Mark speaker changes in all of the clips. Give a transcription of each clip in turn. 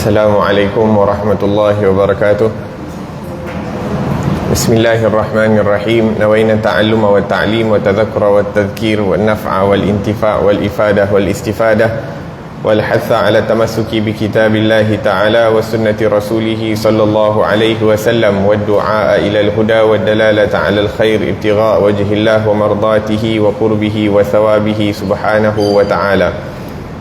Speaker 1: Assalamualaikum warahmatullahi wabarakatuh. Bismillahirrahmanirrahim. Nawaina ta'alluma wa ta'lim wa tadhakkura wa tadhkir wa naf'a wal intifa' wal ifadah wal istifadah wal hatha ala tamassuki bi kitabillahi ta'ala wa sunnati rasulih sallallahu alaihi wasallam wa du'a ila al-huda wa dalalata ala al-khair ibtigha' wajhillah wa mardatihi wa qurbihi wa thawabihi subhanahu wa ta'ala.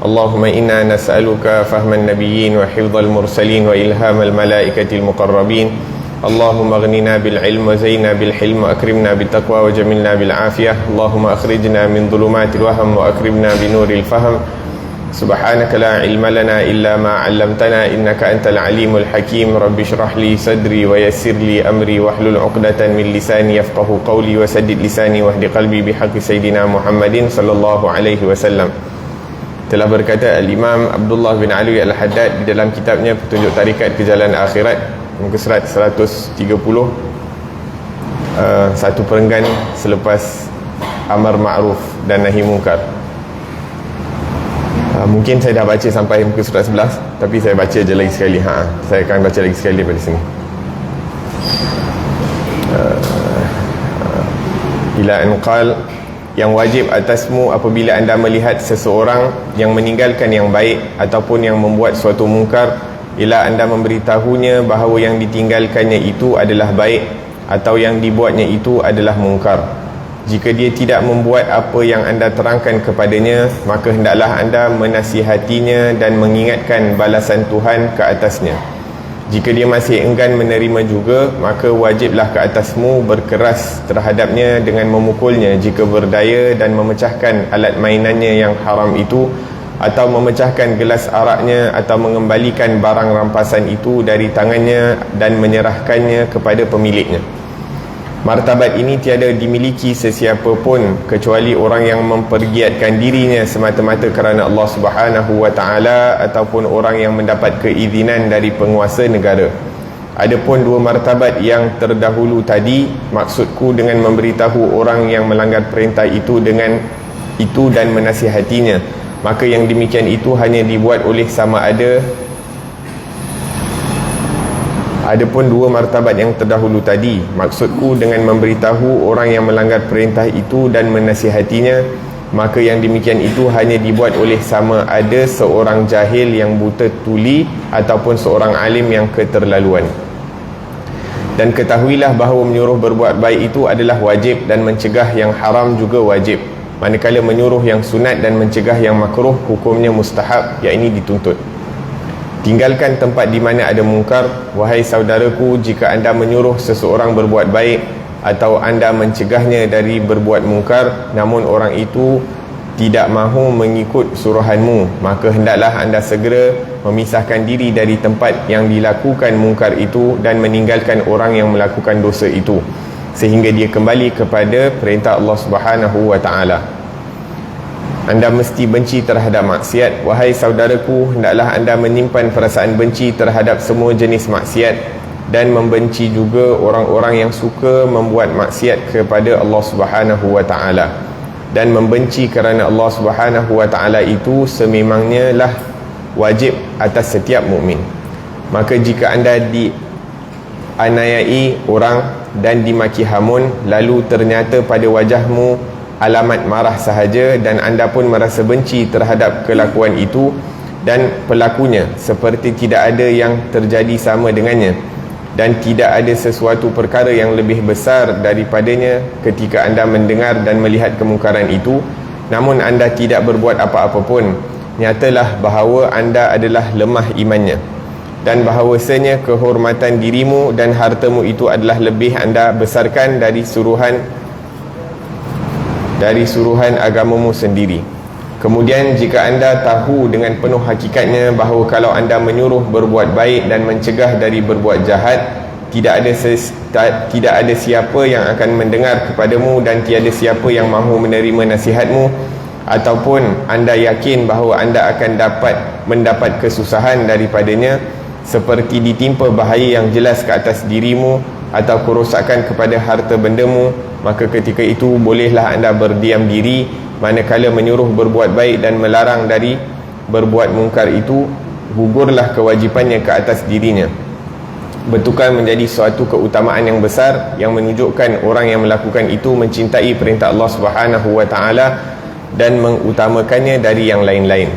Speaker 1: Allahumma inna nas'aluka fahman nabiyyin wa hifdzal mursalin wa ilhamal malaikatil muqarrabin. Allahumma aghnina bil ilm wa zaina bil hilm wa akrimna bit taqwa wa jamilna bil afiyah. Allahumma akhrijna min dhulumatil wahm wa akrimna bi nuril fahm. Subhanaka la ilma lana illa ma 'allamtana innaka antal alimul hakim. Rabbi shrah li sadri wa yassir li amri wahlul 'uqdatan min lisani yafqahu qawli wa saddid lisani wahdi qalbi bihaqqi sayidina Muhammadin sallallahu alaihi wasallam. Telah berkata Al-Imam Abdullah bin Ali Al-Haddad di dalam kitabnya Petunjuk Tarikat ke Jalan Akhirat, muka surat 130, satu perenggan selepas amar ma'ruf dan nahi mungkar. Mungkin saya dah baca sampai muka surat 11, tapi saya baca je lagi sekali. Saya akan baca lagi sekali daripada sini. Ila an qal, yang wajib atasmu apabila anda melihat seseorang yang meninggalkan yang baik ataupun yang membuat suatu mungkar, ialah anda memberitahunya bahawa yang ditinggalkannya itu adalah baik atau yang dibuatnya itu adalah mungkar. Jika dia tidak membuat apa yang anda terangkan kepadanya, maka hendaklah anda menasihatinya dan mengingatkan balasan Tuhan ke atasnya. Jika dia masih enggan menerima juga, maka wajiblah ke atasmu berkeras terhadapnya dengan memukulnya jika berdaya dan memecahkan alat mainannya yang haram itu, atau memecahkan gelas araknya, atau mengembalikan barang rampasan itu dari tangannya dan menyerahkannya kepada pemiliknya. Martabat ini tiada dimiliki sesiapa pun kecuali orang yang mempergiatkan dirinya semata-mata kerana Allah Subhanahu wa ta'ala, ataupun orang yang mendapat keizinan dari penguasa negara. Adapun dua martabat yang terdahulu tadi, maksudku dengan memberitahu orang yang melanggar perintah itu dengan itu dan menasihatinya, maka yang demikian itu hanya dibuat oleh sama ada. Adapun dua martabat yang terdahulu tadi, maksudku dengan memberitahu orang yang melanggar perintah itu dan menasihatinya, maka yang demikian itu hanya dibuat oleh sama ada seorang jahil yang buta tuli ataupun seorang alim yang keterlaluan. Dan ketahuilah bahawa menyuruh berbuat baik itu adalah wajib dan mencegah yang haram juga wajib, manakala menyuruh yang sunat dan mencegah yang makruh hukumnya mustahab, iaitu dituntut. Tinggalkan tempat di mana ada mungkar. Wahai saudaraku, jika anda menyuruh seseorang berbuat baik atau anda mencegahnya dari berbuat mungkar, namun orang itu tidak mahu mengikut suruhanmu, maka hendaklah anda segera memisahkan diri dari tempat yang dilakukan mungkar itu dan meninggalkan orang yang melakukan dosa itu, sehingga dia kembali kepada perintah Allah Subhanahu wa ta'ala. Anda mesti benci terhadap maksiat. Wahai saudaraku, hendaklah anda menyimpan perasaan benci terhadap semua jenis maksiat dan membenci juga orang-orang yang suka membuat maksiat kepada Allah Subhanahu wa ta'ala. Dan membenci kerana Allah Subhanahu wa ta'ala itu sememangnya lah wajib atas setiap mukmin. Maka jika anda dianiayai orang dan dimaki hamun, lalu ternyata pada wajahmu alamat marah sahaja, dan anda pun merasa benci terhadap kelakuan itu dan pelakunya, seperti tidak ada yang terjadi sama dengannya, dan tidak ada sesuatu perkara yang lebih besar daripadanya ketika anda mendengar dan melihat kemungkaran itu, namun anda tidak berbuat apa-apa pun, nyatalah bahawa anda adalah lemah imannya, dan bahawasanya kehormatan dirimu dan hartamu itu adalah lebih anda besarkan dari suruhan agamamu sendiri. Kemudian jika anda tahu dengan penuh hakikatnya bahawa kalau anda menyuruh berbuat baik dan mencegah dari berbuat jahat, tidak ada siapa yang akan mendengar kepadamu dan tiada siapa yang mahu menerima nasihatmu, ataupun anda yakin bahawa anda akan mendapat kesusahan daripadanya, seperti ditimpa bahaya yang jelas ke atas dirimu atau kerosakan kepada harta bendamu, maka ketika itu bolehlah anda berdiam diri manakala menyuruh berbuat baik dan melarang dari berbuat mungkar itu, gugurlah kewajipannya ke atas dirinya. Bertukar menjadi suatu keutamaan yang besar yang menunjukkan orang yang melakukan itu mencintai perintah Allah Subhanahu wa taala dan mengutamakannya dari yang lain-lain.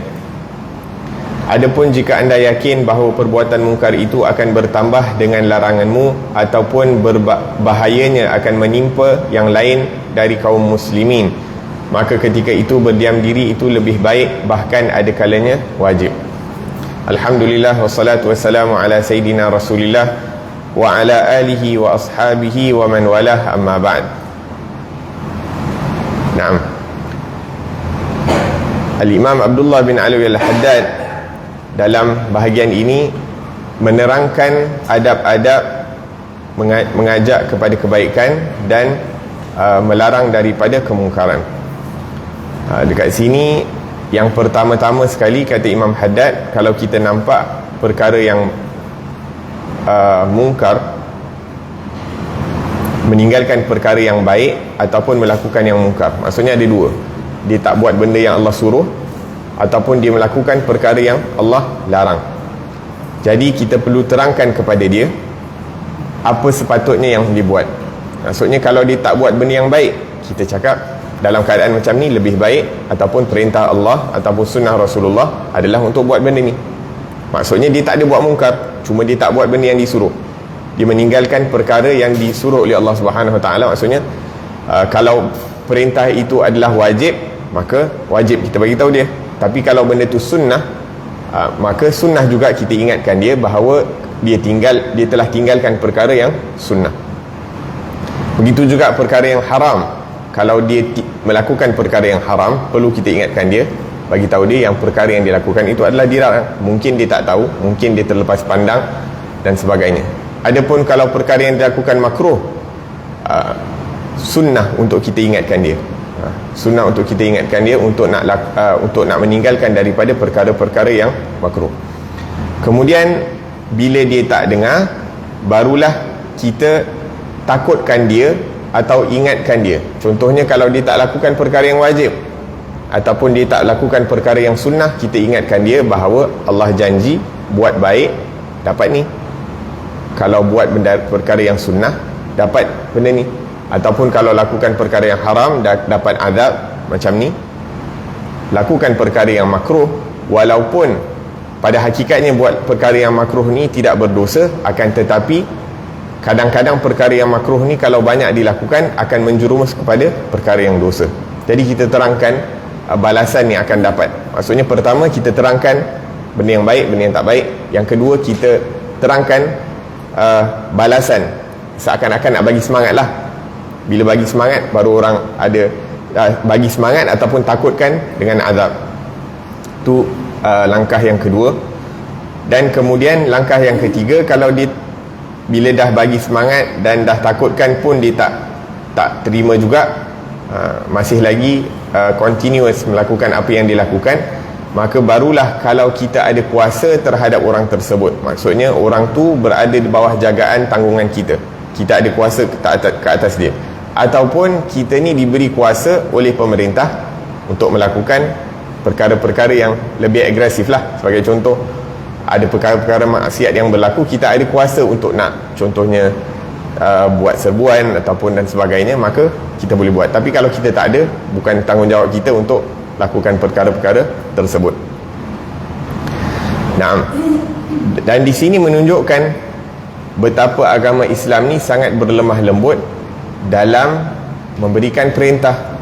Speaker 1: Adapun jika anda yakin bahawa perbuatan mungkar itu akan bertambah dengan laranganmu ataupun bahayanya akan menimpa yang lain dari kaum muslimin, maka ketika itu berdiam diri itu lebih baik, bahkan ada kalanya wajib. Alhamdulillah wassalatu wassalamu ala sayyidina Rasulillah wa ala alihi wa ashabihi wa man walah, amma ba'd. Naam. Al-Imam Abdullah bin Alwi Al-Haddad dalam bahagian ini menerangkan adab-adab mengajak kepada kebaikan dan melarang daripada kemungkaran. Dekat sini yang pertama-tama sekali kata Imam Haddad, kalau kita nampak perkara yang mungkar, meninggalkan perkara yang baik ataupun melakukan yang mungkar, maksudnya ada dua. Dia tak buat benda yang Allah suruh ataupun dia melakukan perkara yang Allah larang. Jadi kita perlu terangkan kepada dia apa sepatutnya yang dibuat. Maksudnya kalau dia tak buat benda yang baik, kita cakap dalam keadaan macam ni lebih baik ataupun perintah Allah ataupun sunnah Rasulullah adalah untuk buat benda ni. Maksudnya dia tak ada buat mungkar, cuma dia tak buat benda yang disuruh. Dia meninggalkan perkara yang disuruh oleh Allah Subhanahu Wa Taala. Maksudnya kalau perintah itu adalah wajib, maka wajib kita bagi tahu dia. Tapi kalau benda tu sunnah, maka sunnah juga kita ingatkan dia bahawa dia telah tinggalkan perkara yang sunnah. Begitu juga perkara yang haram. Kalau dia melakukan perkara yang haram, perlu kita ingatkan dia, bagi tahu dia yang perkara yang dilakukan itu adalah dilarang. Mungkin dia tak tahu, mungkin dia terlepas pandang dan sebagainya. Adapun kalau perkara yang dilakukan makruh, sunnah untuk kita ingatkan dia. Sunnah untuk kita ingatkan dia untuk nak meninggalkan daripada perkara-perkara yang makruh. Kemudian bila dia tak dengar, barulah kita takutkan dia atau ingatkan dia. Contohnya kalau dia tak lakukan perkara yang wajib ataupun dia tak lakukan perkara yang sunnah, kita ingatkan dia bahawa Allah janji buat baik dapat ni, kalau buat perkara yang sunnah dapat benda ni, ataupun kalau lakukan perkara yang haram dapat azab macam ni. Lakukan perkara yang makruh, walaupun pada hakikatnya buat perkara yang makruh ni tidak berdosa, akan tetapi kadang-kadang perkara yang makruh ni kalau banyak dilakukan akan menjerumus kepada perkara yang dosa. Jadi kita terangkan balasan yang akan dapat. Maksudnya pertama kita terangkan benda yang baik, benda yang tak baik. Yang kedua kita terangkan balasan, seakan-akan nak bagi semangat lah. Bila bagi semangat baru orang ada bagi semangat ataupun takutkan dengan azab. Itu langkah yang kedua. Dan kemudian langkah yang ketiga, kalau dia bila dah bagi semangat dan dah takutkan pun dia tak terima juga, masih lagi continuous melakukan apa yang dilakukan, maka barulah kalau kita ada kuasa terhadap orang tersebut, maksudnya orang tu berada di bawah jagaan tanggungan kita ada kuasa ke atas dia, ataupun kita ni diberi kuasa oleh pemerintah untuk melakukan perkara-perkara yang lebih agresif lah. Sebagai contoh, ada perkara-perkara maksiat yang berlaku, kita ada kuasa untuk nak, contohnya buat serbuan ataupun dan sebagainya, maka kita boleh buat. Tapi kalau kita tak ada, bukan tanggungjawab kita untuk lakukan perkara-perkara tersebut. Nah, dan di sini menunjukkan betapa agama Islam ni sangat berlemah lembut dalam memberikan perintah,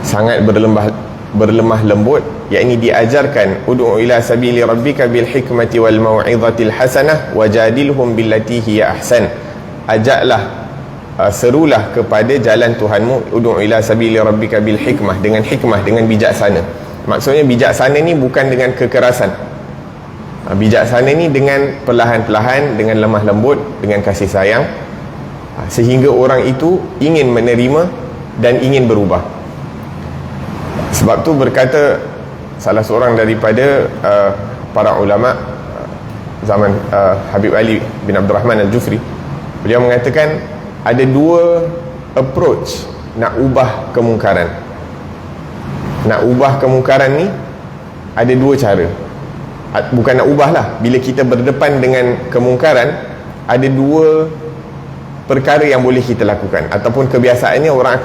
Speaker 1: sangat berlemah lembut, yakni diajarkan ud'u ila sabili rabbika bil hikmati wal mau'izatil hasanah wajadilhum billati hiya ahsan. Ajaklah, serulah kepada jalan Tuhanmu, ud'u ila sabili rabbika bil hikmah, dengan hikmah, dengan bijaksana. Maksudnya bijaksana ni bukan dengan kekerasan. Bijaksana ni dengan perlahan-perlahan, dengan lemah lembut, dengan kasih sayang, sehingga orang itu ingin menerima dan ingin berubah. Sebab tu berkata salah seorang daripada para ulama zaman Habib Ali bin Abdul Rahman Al-Jufri, beliau mengatakan ada dua approach nak ubah kemungkaran. Nak ubah kemungkaran ni ada dua cara. bukan nak ubah lah, bila kita berdepan dengan kemungkaran, ada dua perkara yang boleh kita lakukan, ataupun kebiasaannya orang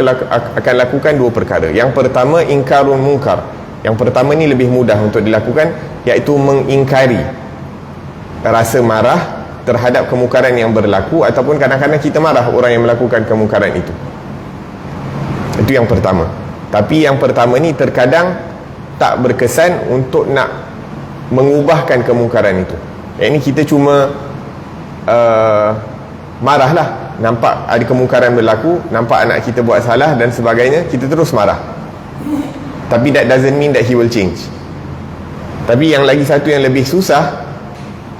Speaker 1: akan lakukan dua perkara. Yang pertama, ingkarun mungkar. Yang pertama ni lebih mudah untuk dilakukan, iaitu mengingkari rasa marah terhadap kemungkaran yang berlaku, ataupun kadang-kadang kita marah orang yang melakukan kemungkaran itu. Itu yang pertama. Tapi yang pertama ni terkadang tak berkesan untuk nak mengubahkan kemungkaran itu. Yang ini kita cuma marahlah, nampak ada kemungkaran berlaku, nampak anak kita buat salah dan sebagainya, kita terus marah. Tapi that doesn't mean that he will change. Tapi yang lagi satu yang lebih susah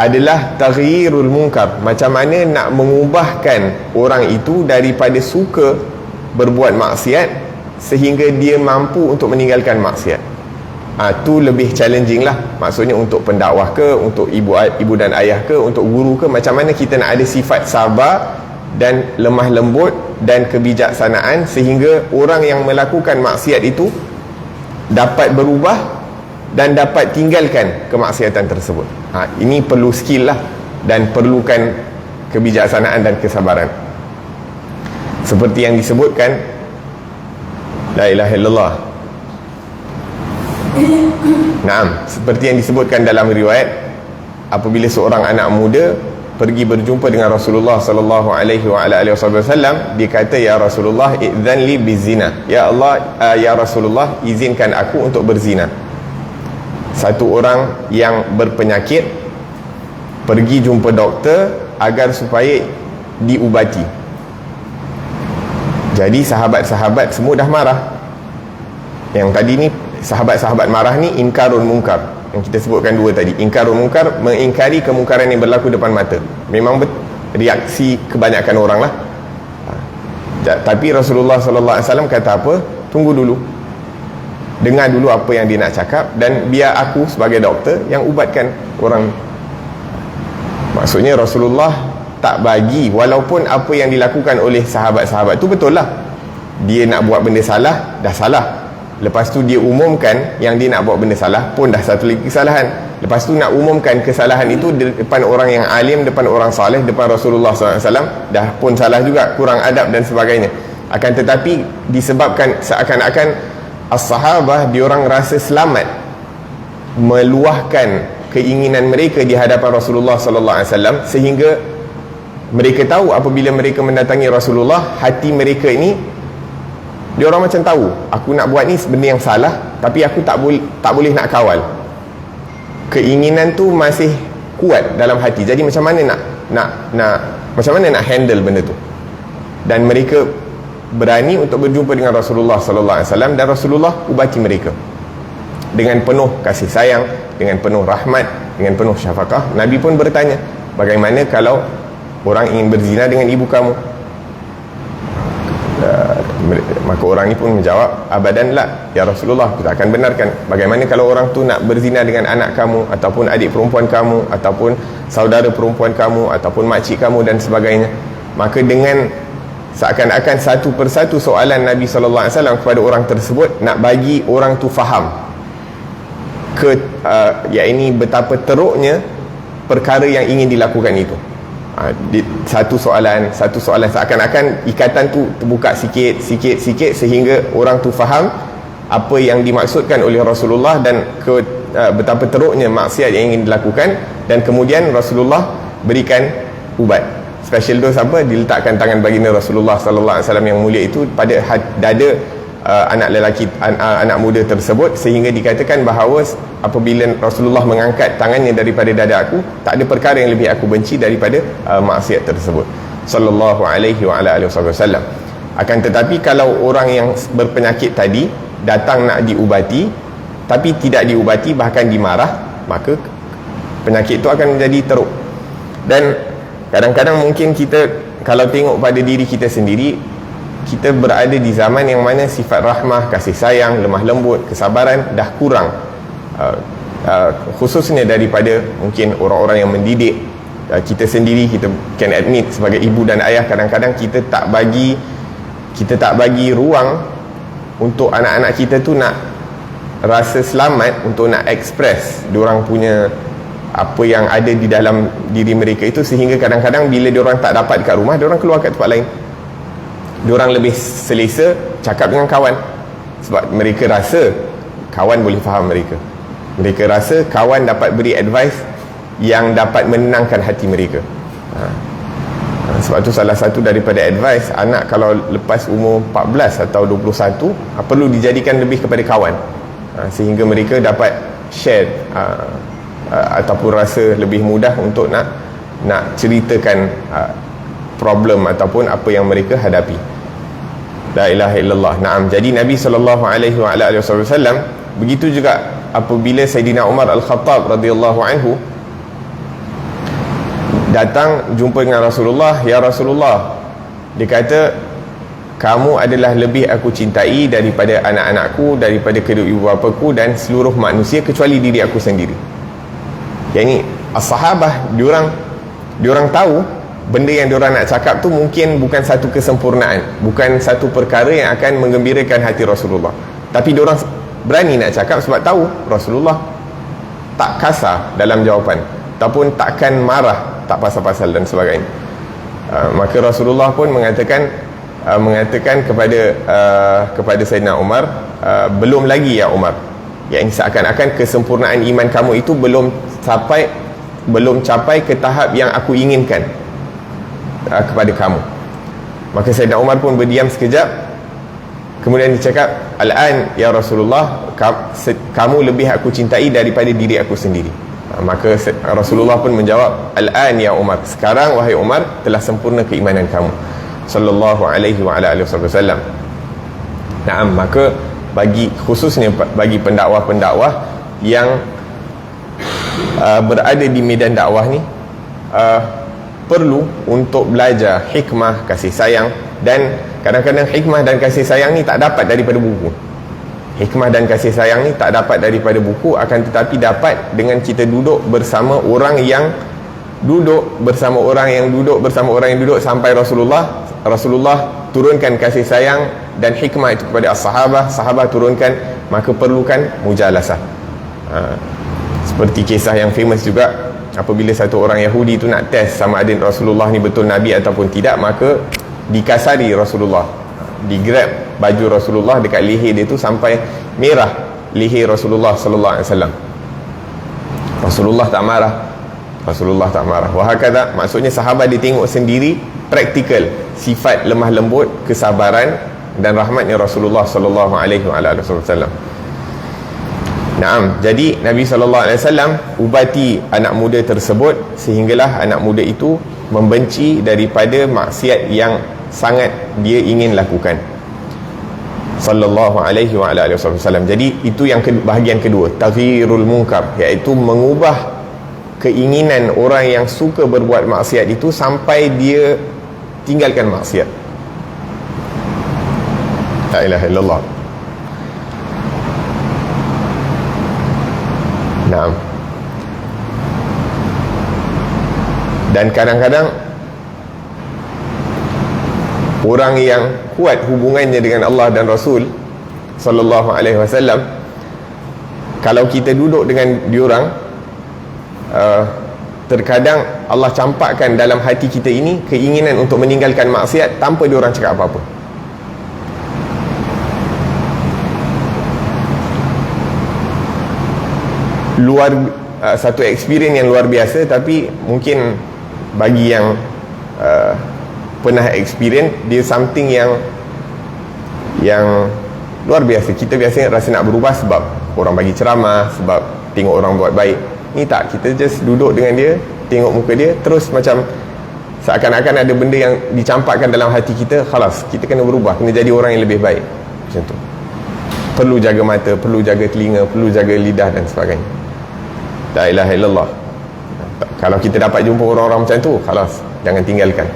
Speaker 1: adalah taghyirul munkar. Macam mana nak mengubahkan orang itu daripada suka berbuat maksiat sehingga dia mampu untuk meninggalkan maksiat. Tu lebih challenging lah. Maksudnya untuk pendakwah ke, untuk ibu dan ayah ke, untuk guru ke, macam mana kita nak ada sifat sabar dan lemah lembut dan kebijaksanaan sehingga orang yang melakukan maksiat itu dapat berubah dan dapat tinggalkan kemaksiatan tersebut. Ini perlu skill lah, dan perlukan kebijaksanaan dan kesabaran. Seperti yang disebutkan, la ilaha illallah. Naam, seperti yang disebutkan dalam riwayat, apabila seorang anak muda pergi berjumpa dengan Rasulullah sallallahu alaihi wasallam, dia kata, ya Rasulullah, idzan li bizina. Ya Allah, ya Rasulullah, izinkan aku untuk berzina. Satu orang yang berpenyakit pergi jumpa doktor agar supaya diubati. Jadi sahabat-sahabat semua dah marah. Yang tadi ni sahabat-sahabat marah ni ingkarun munkar, yang kita sebutkan dua tadi. Ingkarun munkar, mengingkari kemungkaran yang berlaku depan mata. Memang reaksi kebanyakan orang lah. Tapi Rasulullah sallallahu alaihi wasallam kata apa? Tunggu dulu, dengar dulu apa yang dia nak cakap, dan biar aku sebagai doktor yang ubatkan orang. Maksudnya Rasulullah tak bagi, walaupun apa yang dilakukan oleh sahabat-sahabat tu betul lah, dia nak buat benda salah, dah salah. Lepas tu dia umumkan yang dia nak buat benda salah pun dah satu lagi kesalahan. Lepas tu nak umumkan kesalahan itu depan orang yang alim, depan orang saleh, depan Rasulullah SAW, dah pun salah juga, kurang adab dan sebagainya. Akan tetapi disebabkan seakan-akan as-sahabah, diorang rasa selamat meluahkan keinginan mereka di hadapan Rasulullah SAW, sehingga mereka tahu apabila mereka mendatangi Rasulullah, hati mereka ini, dia orang macam tahu, aku nak buat ni benda yang salah, tapi aku tak boleh nak kawal. Keinginan tu masih kuat dalam hati. Jadi macam mana macam mana nak handle benda tu? Dan mereka berani untuk berjumpa dengan Rasulullah sallallahu alaihi wasallam, dan Rasulullah ubati mereka dengan penuh kasih sayang, dengan penuh rahmat, dengan penuh syafaqah. Nabi pun bertanya, bagaimana kalau orang ingin berzina dengan ibu kamu? Maka orang ni pun menjawab, abadan la ya Rasulullah, kita akan benarkan. Bagaimana kalau orang tu nak berzina dengan anak kamu, ataupun adik perempuan kamu, ataupun saudara perempuan kamu, ataupun makcik kamu dan sebagainya? Maka dengan seakan-akan satu persatu soalan Nabi SAW kepada orang tersebut, nak bagi orang tu faham ini betapa teruknya perkara yang ingin dilakukan itu. Satu soalan seakan-akan ikatan tu terbuka sikit sehingga orang tu faham apa yang dimaksudkan oleh Rasulullah dan betapa teruknya maksiat yang ingin dilakukan. Dan kemudian Rasulullah berikan ubat. Special dose apa? Diletakkan tangan baginda Rasulullah sallallahu alaihi wasallam yang mulia itu pada dada anak lelaki, anak muda tersebut, sehingga dikatakan bahawa apabila Rasulullah mengangkat tangannya daripada dada aku, tak ada perkara yang lebih aku benci daripada maksiat tersebut, sallallahu alaihi wasallam. Akan tetapi kalau orang yang berpenyakit tadi datang nak diubati tapi tidak diubati, bahkan dimarah, maka penyakit itu akan menjadi teruk. Dan kadang-kadang mungkin kita kalau tengok pada diri kita sendiri, kita berada di zaman yang mana sifat rahmah, kasih sayang, lemah lembut, kesabaran dah kurang, khususnya daripada mungkin orang-orang yang mendidik. Kita sendiri, kita can admit sebagai ibu dan ayah, kadang-kadang kita tak bagi ruang untuk anak-anak kita tu nak rasa selamat, untuk nak express diorang punya apa yang ada di dalam diri mereka itu, sehingga kadang-kadang bila diorang tak dapat kat rumah, diorang keluar kat tempat lain. Diorang lebih selesa cakap dengan kawan, sebab mereka rasa kawan boleh faham mereka. Mereka rasa kawan dapat beri advice yang dapat menenangkan hati mereka. Sebab tu salah satu daripada advice anak kalau lepas umur 14 atau 21 perlu dijadikan lebih kepada kawan, sehingga mereka dapat share ataupun rasa lebih mudah untuk nak ceritakan problem ataupun apa yang mereka hadapi. La ilaha illallah. Naam. Jadi Nabi SAW begitu juga apabila Sayyidina Umar Al-Khattab radhiyallahu anhu datang jumpa dengan Rasulullah. Ya Rasulullah, dia kata, kamu adalah lebih aku cintai daripada anak-anakku, daripada kedua ibu bapaku dan seluruh manusia kecuali diri aku sendiri. Yang ni as-sahabah, diorang tahu benda yang diorang nak cakap tu mungkin bukan satu kesempurnaan, bukan satu perkara yang akan menggembirakan hati Rasulullah, tapi diorang berani nak cakap sebab tahu Rasulullah tak kasar dalam jawapan ataupun takkan marah, tak pasal-pasal dan sebagainya. Maka Rasulullah pun mengatakan kepada Sayyidina Umar, belum lagi ya Umar, yang seakan-akan kesempurnaan iman kamu itu belum capai ke tahap yang aku inginkan kepada kamu. Maka Sayyidina Umar pun berdiam sekejap, kemudian dia cakap, Al-an ya Rasulullah, kamu lebih aku cintai daripada diri aku sendiri. Maka Rasulullah pun menjawab, Al-an ya Umar, sekarang wahai Umar telah sempurna keimanan kamu, sallallahu alaihi wa ala alihi wasallam. Naam. Maka khususnya bagi pendakwah-pendakwah yang berada di medan dakwah ni, perlu untuk belajar hikmah, kasih sayang. Dan kadang-kadang hikmah dan kasih sayang ni tak dapat daripada buku. Hikmah dan kasih sayang ni tak dapat daripada buku, akan tetapi dapat dengan kita duduk bersama orang yang duduk sampai Rasulullah turunkan kasih sayang dan hikmah itu kepada sahabat turunkan, maka perlukan mujalasah. Seperti kisah yang famous juga, apabila satu orang Yahudi itu nak test sama ada Rasulullah ni betul Nabi ataupun tidak, maka dikasari Rasulullah, digrab baju Rasulullah dekat leher dia tu sampai merah leher Rasulullah sallallahu alaihi wasallam. Rasulullah tak marah. Wahakadha, maksudnya sahabat dia tengok sendiri praktikal sifat lemah lembut, kesabaran dan rahmatnya Rasulullah sallallahu alaihi wasallam. Naam. Jadi Nabi sallallahu alaihi wasallam ubati anak muda tersebut sehinggalah anak muda itu membenci daripada maksiat yang sangat dia ingin lakukan, sallallahu alaihi wasallam. Jadi itu yang bahagian kedua, taghyirul munkar, iaitu mengubah keinginan orang yang suka berbuat maksiat itu sampai dia tinggalkan maksiat. La ilaha illallah. Naam. Dan kadang-kadang orang yang kuat hubungannya dengan Allah dan Rasul sallallahu alaihi wasallam, kalau kita duduk dengan diorang, terkadang Allah campakkan dalam hati kita ini keinginan untuk meninggalkan maksiat tanpa diorang cakap apa-apa. Satu experience yang luar biasa, tapi mungkin bagi yang pernah experience, dia something yang luar biasa. Kita biasanya rasa nak berubah sebab orang bagi ceramah, sebab tengok orang buat baik. Ni tak, kita just duduk dengan dia, tengok muka dia, terus macam seakan-akan ada benda yang dicampakkan dalam hati kita. Khalas, kita kena berubah, kena jadi orang yang lebih baik. Macam tu. Perlu jaga mata, perlu jaga telinga, perlu jaga lidah dan sebagainya. La ilaha illallah. Kalau kita dapat jumpa orang-orang macam tu, khalas, jangan tinggalkan.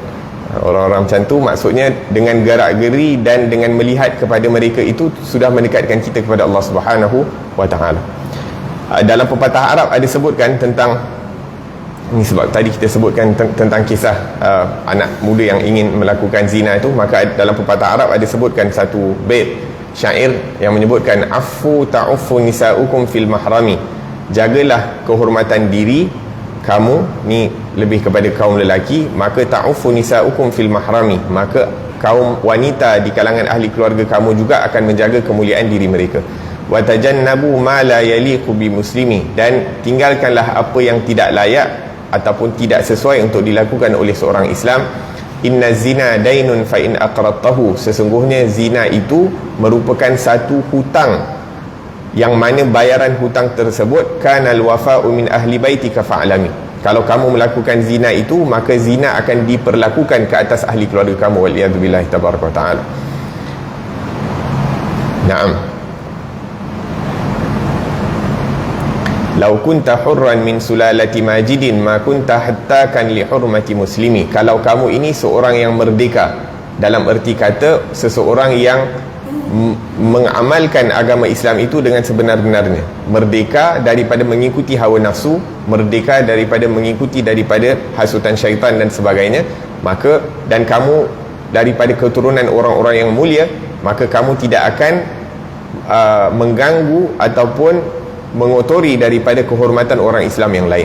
Speaker 1: Orang-orang macam tu maksudnya dengan gerak-geri dan dengan melihat kepada mereka itu sudah mendekatkan kita kepada Allah Subhanahu wa taala. Dalam pepatah Arab ada sebutkan tentang ni, sebab tadi kita sebutkan tentang kisah anak muda yang ingin melakukan zina itu, maka dalam pepatah Arab ada sebutkan satu bait syair yang menyebutkan, afu ta'ufu nisa'ukum fil mahrami, jagalah kehormatan diri kamu ni lebih kepada kaum lelaki, maka ta'uffu nisa'ukum fil mahrami, maka kaum wanita di kalangan ahli keluarga kamu juga akan menjaga kemuliaan diri mereka. Wa tajannabu ma la yaliqu bi muslimi, dan tinggalkanlah apa yang tidak layak ataupun tidak sesuai untuk dilakukan oleh seorang Islam. Inna zina dainun fa in aqradtahu, sesungguhnya zina itu merupakan satu hutang yang mana bayaran hutang tersebut kana al-wafa'u min ahli baitika fa'lami, kalau kamu melakukan zina itu maka zina akan diperlakukan ke atas ahli keluarga kamu, waliyadzubillahi tabaraka wa ta'ala. Naam. Lau kunta hurran min sulalati majidin ma kunta hattakan li hurmati muslimi, kalau kamu ini seorang yang merdeka, dalam erti kata seseorang yang mengamalkan agama Islam itu dengan sebenar-benarnya, merdeka daripada mengikuti hawa nafsu, merdeka daripada mengikuti daripada hasutan syaitan dan sebagainya, maka dan kamu daripada keturunan orang-orang yang mulia, maka kamu tidak akan mengganggu ataupun mengotori daripada kehormatan orang Islam yang lain.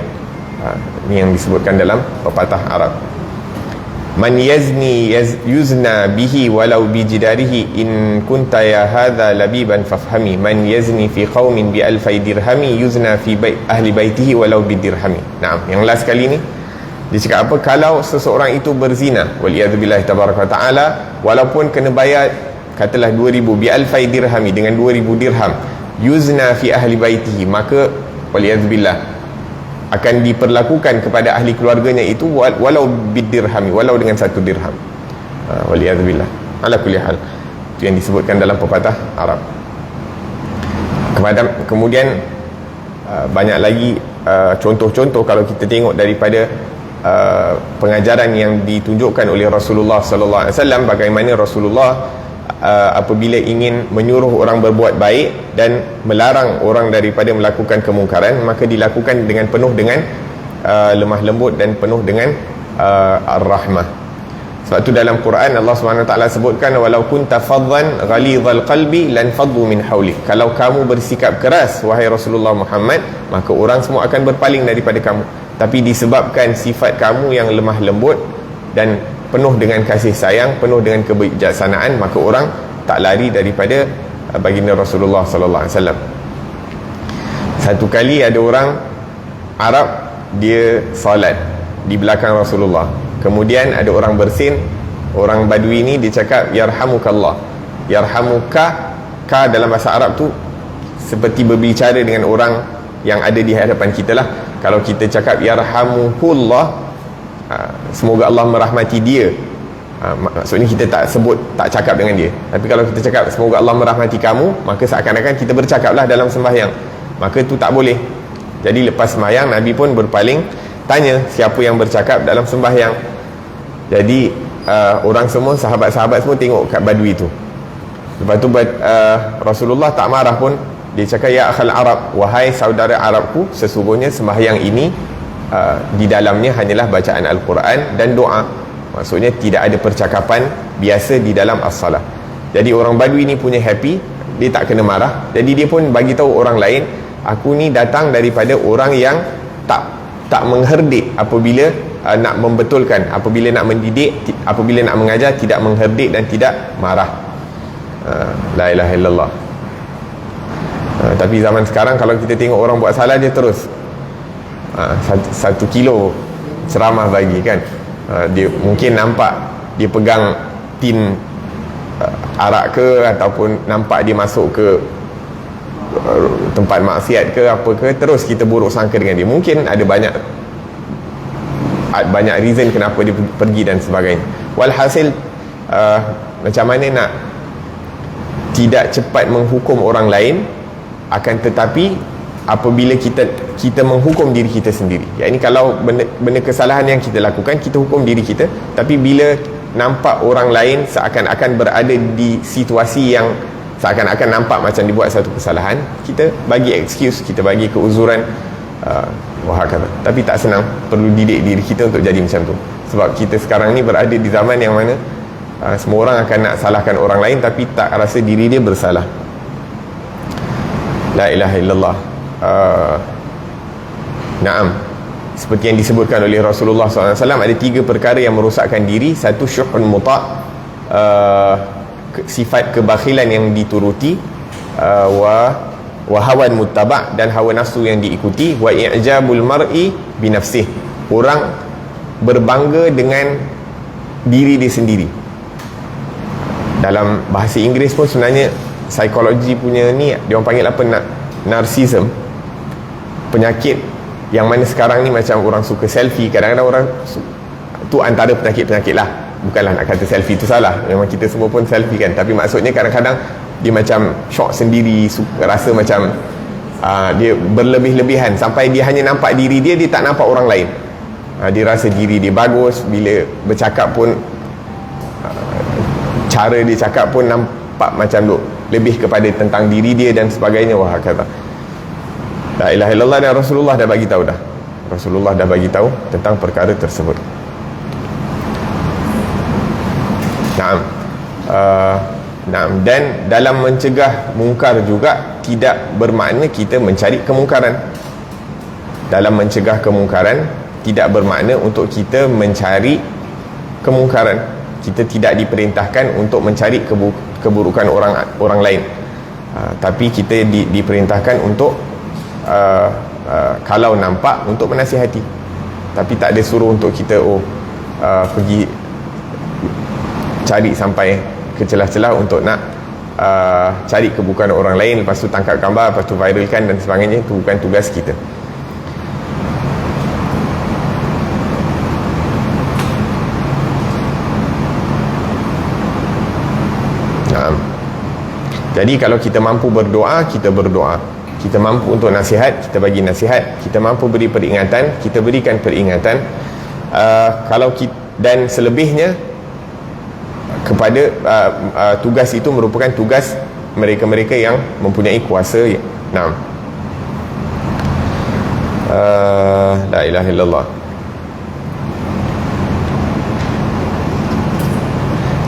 Speaker 1: Ini yang disebutkan dalam pepatah Arab. Man yazni yuzna bihi walau bijidarihi in kunta ya hadha labiban fafhami, man yazni fi qaumin bi alfai dirhami yuzna fi ahli baitihi walau bidirhami. Nah, yang last kali ni dia cakap apa? Kalau seseorang itu berzina, waliyadzubillahi tabaraka ta'ala, walaupun kena bayar katalah 2000 bi alfai dirhami, dengan 2000 dirham, yuzna fi ahli baitihi, maka waliyadzubillah akan diperlakukan kepada ahli keluarganya itu walau bidirhami, walau dengan 1 dirham. Waliyadzubillah. Ala kulli hal, itu yang disebutkan dalam pepatah Arab. Kemudian banyak lagi contoh-contoh kalau kita tengok daripada pengajaran yang ditunjukkan oleh Rasulullah sallallahu alaihi wasallam, bagaimana Rasulullah apabila ingin menyuruh orang berbuat baik dan melarang orang daripada melakukan kemungkaran, maka dilakukan dengan penuh dengan lemah lembut dan penuh dengan ar-rahmah. Sebab tu dalam Quran Allah SWT sebutkan, walau kunta faddan ghalidhal qalbi lan faddu min hawlik, kalau kamu bersikap keras wahai Rasulullah Muhammad, maka orang semua akan berpaling daripada kamu, tapi disebabkan sifat kamu yang lemah lembut dan penuh dengan kasih sayang, penuh dengan kebijaksanaan, maka orang tak lari daripada baginda Rasulullah sallallahu alaihi wasallam. Satu kali ada orang Arab, dia salat di belakang Rasulullah. Kemudian ada orang bersin, orang Badui ni dia cakap yarhamukallah. Yarhamuka, ka dalam bahasa Arab tu seperti berbicara dengan orang yang ada di hadapan kita lah. Kalau kita cakap yarhamuhullah, semoga Allah merahmati dia, maksudnya kita tak sebut, tak cakap dengan dia. Tapi kalau kita cakap semoga Allah merahmati kamu, maka seakan-akan kita bercakaplah dalam sembahyang, maka itu tak boleh. Jadi lepas sembahyang Nabi pun berpaling, tanya siapa yang bercakap dalam sembahyang. Jadi orang semua, sahabat-sahabat semua tengok kat Badui tu. Lepas tu Rasulullah tak marah pun, dia cakap ya akhal Arab, wahai saudara Arabku, sesungguhnya sembahyang ini di dalamnya hanyalah bacaan Al-Quran dan doa. Maksudnya tidak ada percakapan biasa di dalam as-salah. Jadi orang Badui ni punya happy, dia tak kena marah. Jadi dia pun bagi tahu orang lain, aku ni datang daripada orang yang tak mengherdik apabila nak membetulkan, apabila nak mendidik, apabila nak mengajar, tidak mengherdik dan tidak marah. La ilaha illallah. Tapi zaman sekarang kalau kita tengok orang buat salah, dia terus 1 kilo ceramah bagi kan. Dia mungkin nampak dia pegang tin arak ke, ataupun nampak dia masuk ke tempat maksiat ke apa ke, terus kita buruk sangka dengan dia. Mungkin ada banyak reason kenapa dia pergi dan sebagainya. Walhasil macam mana nak tidak cepat menghukum orang lain, akan tetapi apabila kita menghukum diri kita sendiri. Yakni kalau benda kesalahan yang kita lakukan, kita hukum diri kita, tapi bila nampak orang lain seakan-akan berada di situasi yang seakan-akan nampak macam dibuat satu kesalahan, kita bagi excuse, kita bagi keuzuran, wahakata. Tapi tak senang, perlu didik diri kita untuk jadi macam tu. Sebab kita sekarang ni berada di zaman yang mana semua orang akan nak salahkan orang lain, tapi tak rasa diri dia bersalah. La ilaha illallah. Naam. seperti yang disebutkan oleh Rasulullah SAW, ada 3 perkara yang merosakkan diri. Satu, syuhun muta', sifat kebakhilan yang dituruti, wa hawan muttaba', dan hawa nafsu yang diikuti, wa i'jabul mar'i binafsih, orang berbangga dengan diri dia sendiri. Dalam bahasa Inggeris pun sebenarnya psikologi punya ni, dia orang panggil apa, narcissism, penyakit yang mana sekarang ni macam orang suka selfie. Kadang-kadang orang tu antara penyakit-penyakit lah, bukanlah nak kata selfie tu salah, memang kita semua pun selfie kan, tapi maksudnya kadang-kadang dia macam shock sendiri, rasa macam dia berlebih-lebihan sampai dia hanya nampak diri dia, dia tak nampak orang lain. Dia rasa diri dia bagus, bila bercakap pun cara dia cakap pun nampak macam lebih kepada tentang diri dia dan sebagainya. Wah, kata la ilaha illallah, dan Rasulullah dah bagi tahu dah. Rasulullah dah bagi tahu tentang perkara tersebut. Naam, dan dalam mencegah mungkar juga tidak bermakna kita mencari kemungkaran. Dalam mencegah kemungkaran tidak bermakna untuk kita mencari kemungkaran. Kita tidak diperintahkan untuk mencari keburukan orang lain, tapi kita diperintahkan untuk kalau nampak untuk menasihati, tapi tak ada suruh untuk kita pergi cari sampai ke celah-celah untuk nak cari keburukan orang lain, lepas tu tangkap gambar, lepas tu viralkan dan sebagainya. Itu bukan tugas kita. Jadi kalau kita mampu berdoa, kita berdoa. Kita mampu untuk nasihat, kita bagi nasihat. Kita mampu beri peringatan, kita berikan peringatan. Kalau kita, dan selebihnya kepada tugas itu merupakan tugas mereka-mereka yang mempunyai kuasa. La ilaha illallah.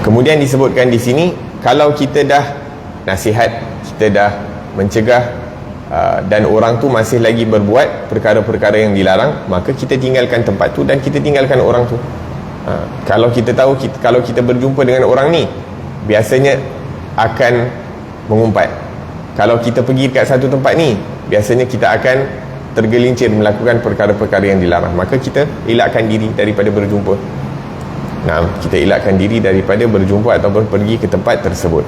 Speaker 1: Kemudian disebutkan di sini, kalau kita dah nasihat, kita dah mencegah, dan orang tu masih lagi berbuat perkara-perkara yang dilarang, maka kita tinggalkan tempat tu dan kita tinggalkan orang tu. Kalau kita tahu kalau kita berjumpa dengan orang ni, biasanya akan mengumpat. Kalau kita pergi kat satu tempat ni, biasanya kita akan tergelincir melakukan perkara-perkara yang dilarang, maka kita elakkan diri daripada berjumpa. Kita elakkan diri daripada berjumpa ataupun pergi ke tempat tersebut.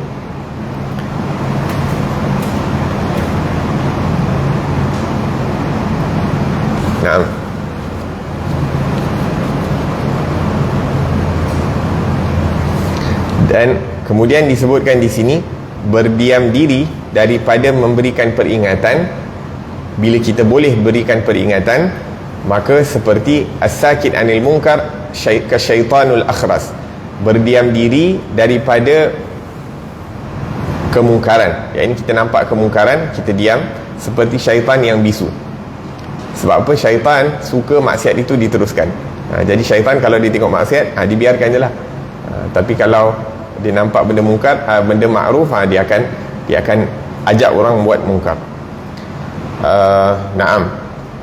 Speaker 1: Dan kemudian disebutkan di sini, berdiam diri daripada memberikan peringatan. Bila kita boleh berikan peringatan, maka seperti as-sakit anil munkar kasyaitanul akhras, berdiam diri daripada kemungkaran. Yang ini kita nampak kemungkaran, kita diam, seperti syaitan yang bisu. Sebab apa? Syaitan suka maksiat itu diteruskan. Jadi syaitan kalau dia tengok maksiat, dibiarkan je lah. Tapi kalau dia nampak benda mungkar, benda makruf, dia akan ajak orang buat mungkar.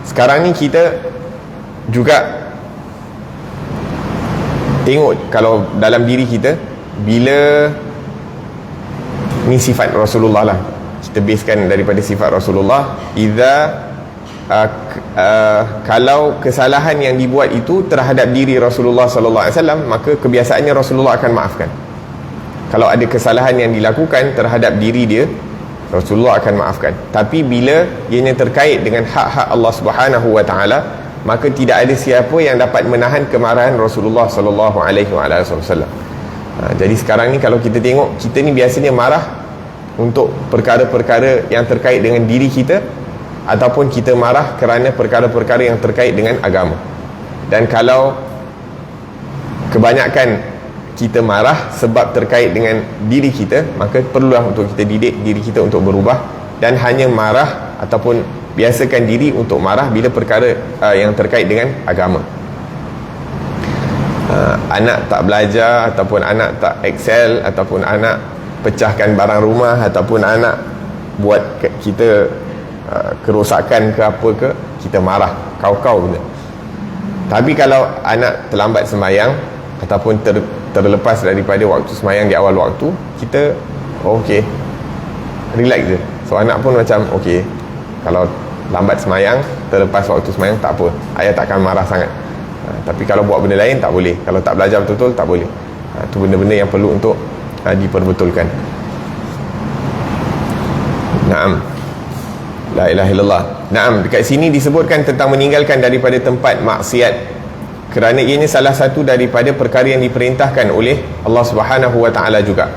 Speaker 1: Sekarang ni kita juga tengok kalau dalam diri kita, bila ni sifat Rasulullah lah, kita basekan daripada sifat Rasulullah. Kalau kesalahan yang dibuat itu terhadap diri Rasulullah sallallahu alaihi wasallam, maka kebiasaannya Rasulullah akan maafkan. Kalau ada kesalahan yang dilakukan terhadap diri dia, Rasulullah akan maafkan. Tapi bila ianya terkait dengan hak-hak Allah Subhanahu wa taala, maka tidak ada siapa yang dapat menahan kemarahan Rasulullah sallallahu alaihi wasallam. Jadi sekarang ni kalau kita tengok, kita ni biasanya marah untuk perkara-perkara yang terkait dengan diri kita, ataupun kita marah kerana perkara-perkara yang terkait dengan agama. Dan kalau kebanyakan kita marah sebab terkait dengan diri kita, maka perlulah untuk kita didik diri kita untuk berubah dan hanya marah ataupun biasakan diri untuk marah bila perkara yang terkait dengan agama. Anak tak belajar, ataupun anak tak excel, ataupun anak pecahkan barang rumah, ataupun anak buat kita kerosakan ke apa ke, kita marah, kau-kau benda. Tapi kalau anak terlambat sembahyang ataupun terlepas daripada waktu sembahyang di awal waktu, kita okey, relax je. So anak pun macam okey, kalau lambat sembahyang, terlepas waktu sembahyang, tak apa, ayah takkan marah sangat. Tapi kalau buat benda lain tak boleh, kalau tak belajar betul-betul tak boleh. Itu benda-benda yang perlu untuk diperbetulkan. Naam, la ilaha illallah. Naam, dekat sini disebutkan tentang meninggalkan daripada tempat maksiat, kerana ianya salah satu daripada perkara yang diperintahkan oleh Allah Subhanahu wa taala juga.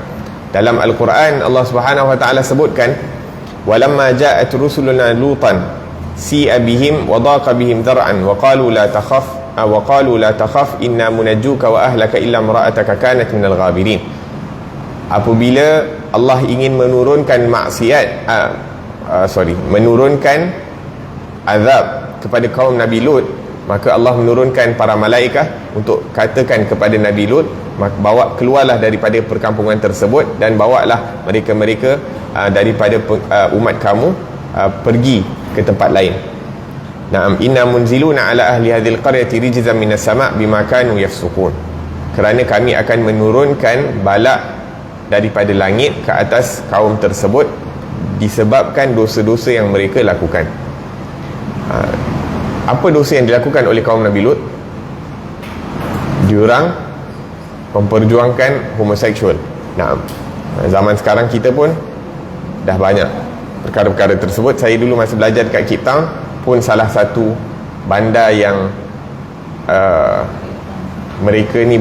Speaker 1: Dalam Al-Quran Allah Subhanahu wa taala sebutkan, walamma ja'at rusuluna lutan si'a bihim wa daqa bihim dar'an wa qalu la takhaf inna munajjuka wa ahlaka illa imra'ataka kanat minal ghabirin. Apabila Allah ingin menurunkan menurunkan azab kepada kaum Nabi Lut, maka Allah menurunkan para malaikat untuk katakan kepada Nabi Lut, bawa keluarlah daripada perkampungan tersebut dan bawalah mereka-mereka daripada umat kamu pergi ke tempat lain. Na'am, inna munziluna ala ahli hadhil qaryati rijzan minas sama' bima kanu yafsukun. Kerana kami akan menurunkan balak daripada langit ke atas kaum tersebut disebabkan dosa-dosa yang mereka lakukan. Apa dosa yang dilakukan oleh kaum Nabi Lut? Diorang memperjuangkan homoseksual. Nah, zaman sekarang kita pun dah banyak perkara-perkara tersebut. Saya dulu masa belajar dekat Cape Town pun salah satu bandar yang mereka ni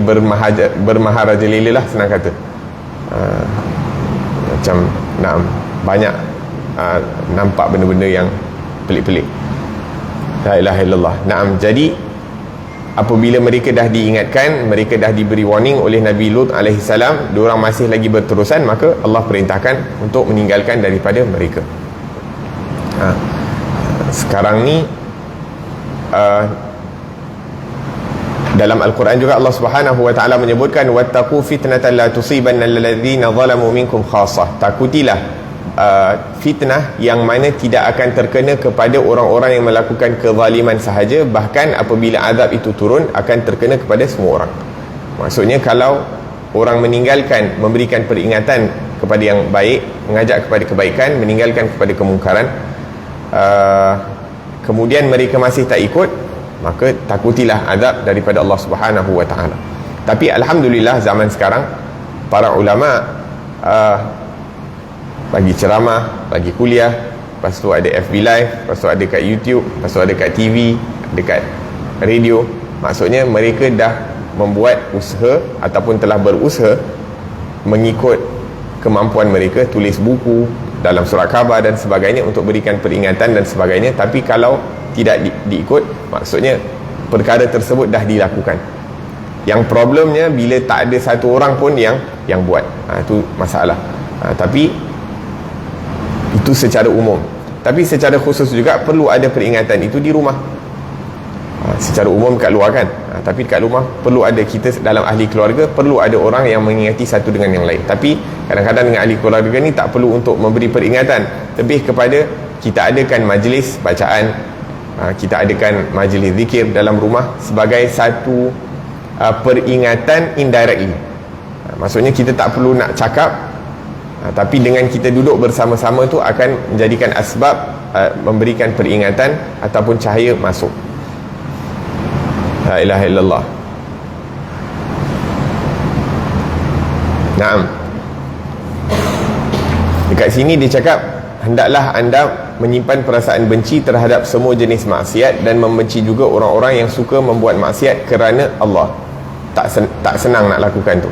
Speaker 1: bermaharajalela lah, senang kata. Macam banyak nampak benda-benda yang pelik-pelik. La ilaha illallah. Naam, jadi apabila mereka dah diingatkan, mereka dah diberi warning oleh Nabi Lut alaihi salam, diorang masih lagi berterusan, maka Allah perintahkan untuk meninggalkan daripada mereka. Sekarang ni dalam Al-Quran juga Allah Subhanahu wa taala menyebutkan, wattaqu fitnatan la tusibanna alladhina zalamu minkum khassah. Takutilah fitnah yang mana tidak akan terkena kepada orang-orang yang melakukan kezaliman sahaja, bahkan apabila azab itu turun akan terkena kepada semua orang. Maksudnya kalau orang meninggalkan memberikan peringatan kepada yang baik, mengajak kepada kebaikan, meninggalkan kepada kemungkaran, kemudian mereka masih tak ikut, maka takutilah azab daripada Allah Subhanahu wa taala. Tapi alhamdulillah zaman sekarang para ulama bagi ceramah, bagi kuliah, lepas tu ada FB Live, lepas tu ada kat YouTube, lepas tu ada kat TV, dekat radio. Maksudnya mereka dah membuat usaha ataupun telah berusaha mengikut kemampuan mereka, tulis buku dalam surat khabar dan sebagainya untuk berikan peringatan dan sebagainya. Tapi kalau tidak diikut, maksudnya perkara tersebut dah dilakukan. Yang problemnya bila tak ada satu orang pun yang buat. Itu masalah. Tapi itu secara umum. Tapi secara khusus juga perlu ada peringatan itu di rumah. Secara umum kat luar kan, tapi kat rumah perlu ada, kita dalam ahli keluarga perlu ada orang yang mengingati satu dengan yang lain. Tapi kadang-kadang dengan ahli keluarga ni tak perlu untuk memberi peringatan, lebih kepada kita adakan majlis bacaan, kita adakan majlis zikir dalam rumah sebagai satu peringatan indirectly. Maksudnya kita tak perlu nak cakap, tapi dengan kita duduk bersama-sama tu akan menjadikan asbab memberikan peringatan ataupun cahaya masuk. La ilaha illallah. Naam. Dekat sini dia cakap, hendaklah anda menyimpan perasaan benci terhadap semua jenis maksiat dan membenci juga orang-orang yang suka membuat maksiat kerana Allah. Tak senang nak lakukan tu.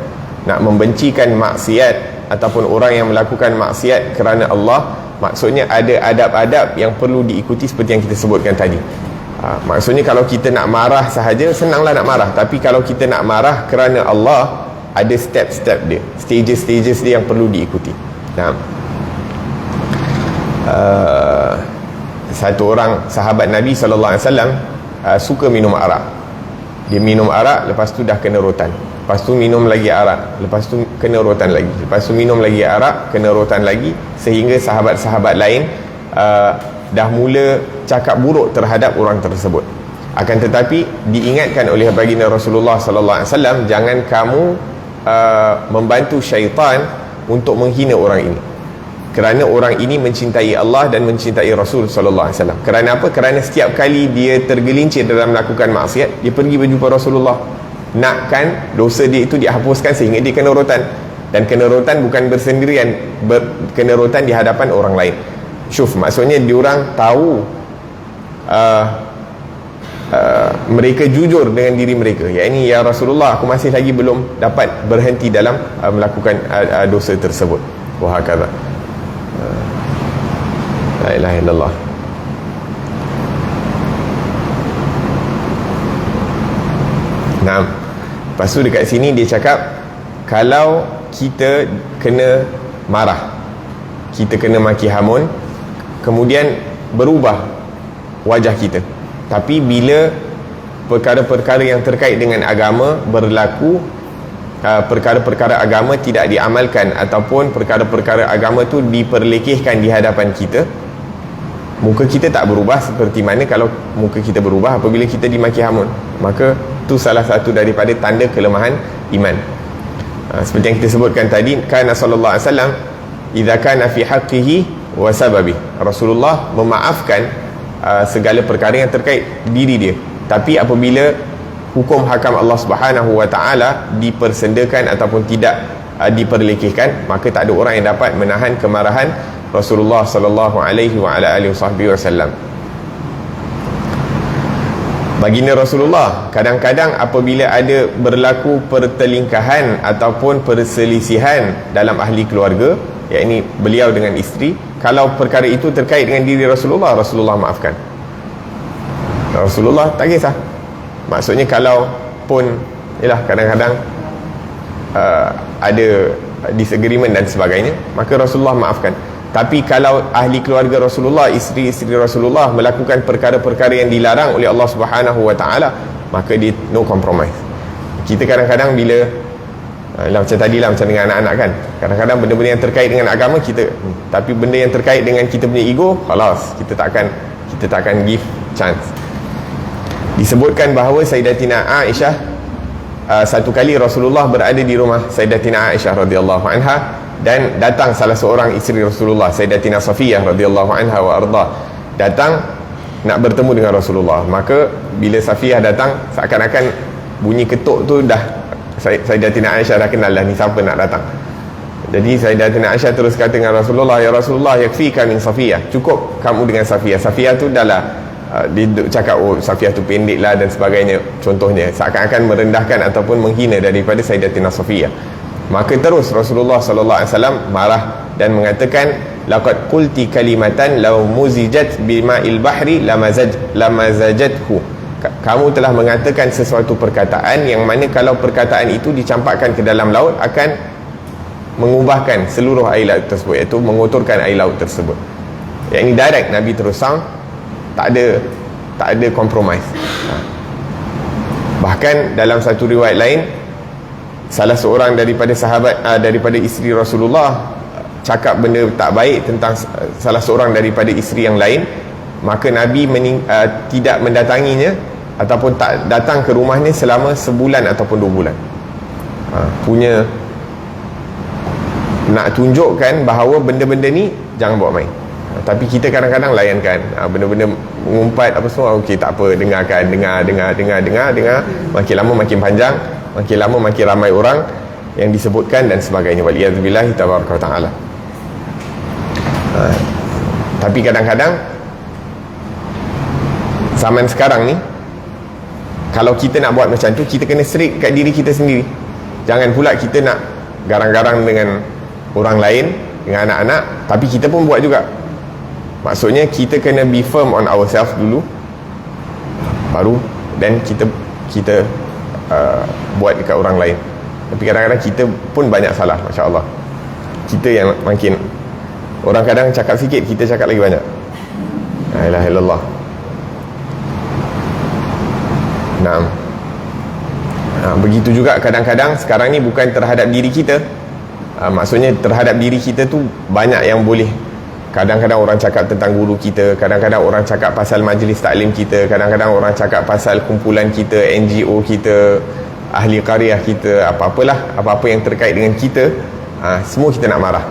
Speaker 1: Nak membencikan maksiat ataupun orang yang melakukan maksiat kerana Allah, maksudnya ada adab-adab yang perlu diikuti seperti yang kita sebutkan tadi. Maksudnya kalau kita nak marah sahaja, senanglah nak marah. Tapi kalau kita nak marah kerana Allah, ada step-step dia, stages-stages dia yang perlu diikuti. Nah, satu orang sahabat Nabi SAW suka minum arak. Dia minum arak, lepas tu dah kena rotan, lepas tu minum lagi arak, lepas tu kena rotan lagi, lepas tu minum lagi arak, kena rotan lagi, sehingga sahabat-sahabat lain dah mula cakap buruk terhadap orang tersebut. Akan tetapi diingatkan oleh baginda Rasulullah sallallahu alaihi wasallam, jangan kamu membantu syaitan untuk menghina orang ini, kerana orang ini mencintai Allah dan mencintai Rasul sallallahu alaihi wasallam. Kerana apa? Kerana setiap kali dia tergelincir dalam melakukan maksiat, dia pergi berjumpa Rasulullah, nakkan dosa dia itu dihapuskan sehingga dia kena rotan. Dan kena rotan bukan bersendirian, kena rotan di hadapan orang lain. Syuf, maksudnya diorang tahu mereka jujur dengan diri mereka, yakni ya Rasulullah, aku masih lagi belum dapat berhenti dalam melakukan dosa tersebut. Wah kata la ilaha illallah. Nah, lepas tu dekat sini dia cakap, kalau kita kena marah, kita kena maki hamun, kemudian berubah wajah kita, tapi bila perkara-perkara yang terkait dengan agama berlaku, perkara-perkara agama tidak diamalkan, ataupun perkara-perkara agama tu diperlekehkan di hadapan kita, muka kita tak berubah seperti mana kalau muka kita berubah apabila kita dimaki hamun. Maka tu salah satu daripada tanda kelemahan iman. Seperti yang kita sebutkan tadi, kana sallallahu alaihi wasallam idza kana fi haqqihi wa sababi, Rasulullah memaafkan segala perkara yang terkait diri dia, tapi apabila hukum hakam Allah Subhanahu wa taala dipersendakan ataupun tidak diperlekehkan, maka tak ada orang yang dapat menahan kemarahan Rasulullah sallallahu alaihi wa ala alihi wasallam. Baginda Rasulullah kadang-kadang apabila ada berlaku pertelingkahan ataupun perselisihan dalam ahli keluarga, yakni beliau dengan isteri, kalau perkara itu terkait dengan diri Rasulullah, Rasulullah maafkan. Rasulullah tak kisah. Maksudnya kalau pun yalah kadang-kadang ada disagreement dan sebagainya, maka Rasulullah maafkan. Tapi kalau ahli keluarga Rasulullah, isteri-isteri Rasulullah melakukan perkara-perkara yang dilarang oleh Allah Subhanahu wa taala, maka dia no compromise. Kita kadang-kadang bila macam tadi lah, macam dengan anak-anak kan, kadang-kadang benda-benda yang terkait dengan agama kita, tapi benda yang terkait dengan kita punya ego, khalas, kita tak akan give chance. Disebutkan bahawa Sayyidatina Aisyah, satu kali Rasulullah berada di rumah Sayyidatina Aisyah radhiyallahu anha, dan datang salah seorang isteri Rasulullah, Sayyidatina Safiyah radhiyallahu anha wa arda, datang nak bertemu dengan Rasulullah. Maka bila Safiyah datang, seakan-akan bunyi ketuk tu dah Sayyidatina Aisyah dah kenal dah ni siapa nak datang. Jadi Sayyidatina Aisyah terus kata dengan Rasulullah, ya Rasulullah, yakfika min Safiyah, cukup kamu dengan Safiyah. Safiyah tu dah lah dia cakap, oh Safiyah tu pendek lah dan sebagainya, contohnya, seakan-akan merendahkan ataupun menghina daripada Sayyidatina Safiyah. Maka terus Rasulullah sallallahu alaihi wasallam marah dan mengatakan, laqad qulti kalimatan law muzijat bima'il bahri lamazajathu, kamu telah mengatakan sesuatu perkataan yang mana kalau perkataan itu dicampakkan ke dalam laut akan mengubahkan seluruh air laut tersebut, iaitu mengotorkan air laut tersebut. Yang ini direct, Nabi terus sound, tak ada compromise. Bahkan dalam satu riwayat lain, salah seorang daripada sahabat, daripada isteri Rasulullah cakap benda tak baik tentang salah seorang daripada isteri yang lain, maka Nabi tidak mendatanginya ataupun tak datang ke rumahnya selama sebulan ataupun 2 bulan. Punya nak tunjukkan bahawa benda-benda ni jangan buat main. Tapi kita kadang-kadang layankan benda-benda mengumpat apa semua, okey tak apa, dengar, makin lama makin panjang, makin lama makin ramai orang yang disebutkan dan sebagainya. Waliyadzubillahi tabaraka ta'ala. Tapi kadang-kadang zaman sekarang ni, kalau kita nak buat macam tu, kita kena serik kat diri kita sendiri. Jangan pula kita nak garang-garang dengan orang lain, dengan anak-anak, tapi kita pun buat juga. Maksudnya kita kena be firm on ourselves dulu, baru dan kita buat dekat orang lain. Tapi kadang-kadang kita pun banyak salah, Masya Allah. Kita yang makin, orang kadang cakap sikit, kita cakap lagi banyak. La ilaha illallah. Nah, begitu juga kadang-kadang sekarang ni bukan terhadap diri kita, maksudnya terhadap diri kita tu banyak yang boleh Kadang-kadang orang cakap tentang guru kita, kadang-kadang orang cakap pasal majlis taklim kita, kadang-kadang orang cakap pasal kumpulan kita, NGO kita, ahli qaryah kita, apa-apa yang terkait dengan kita, semua kita nak marah.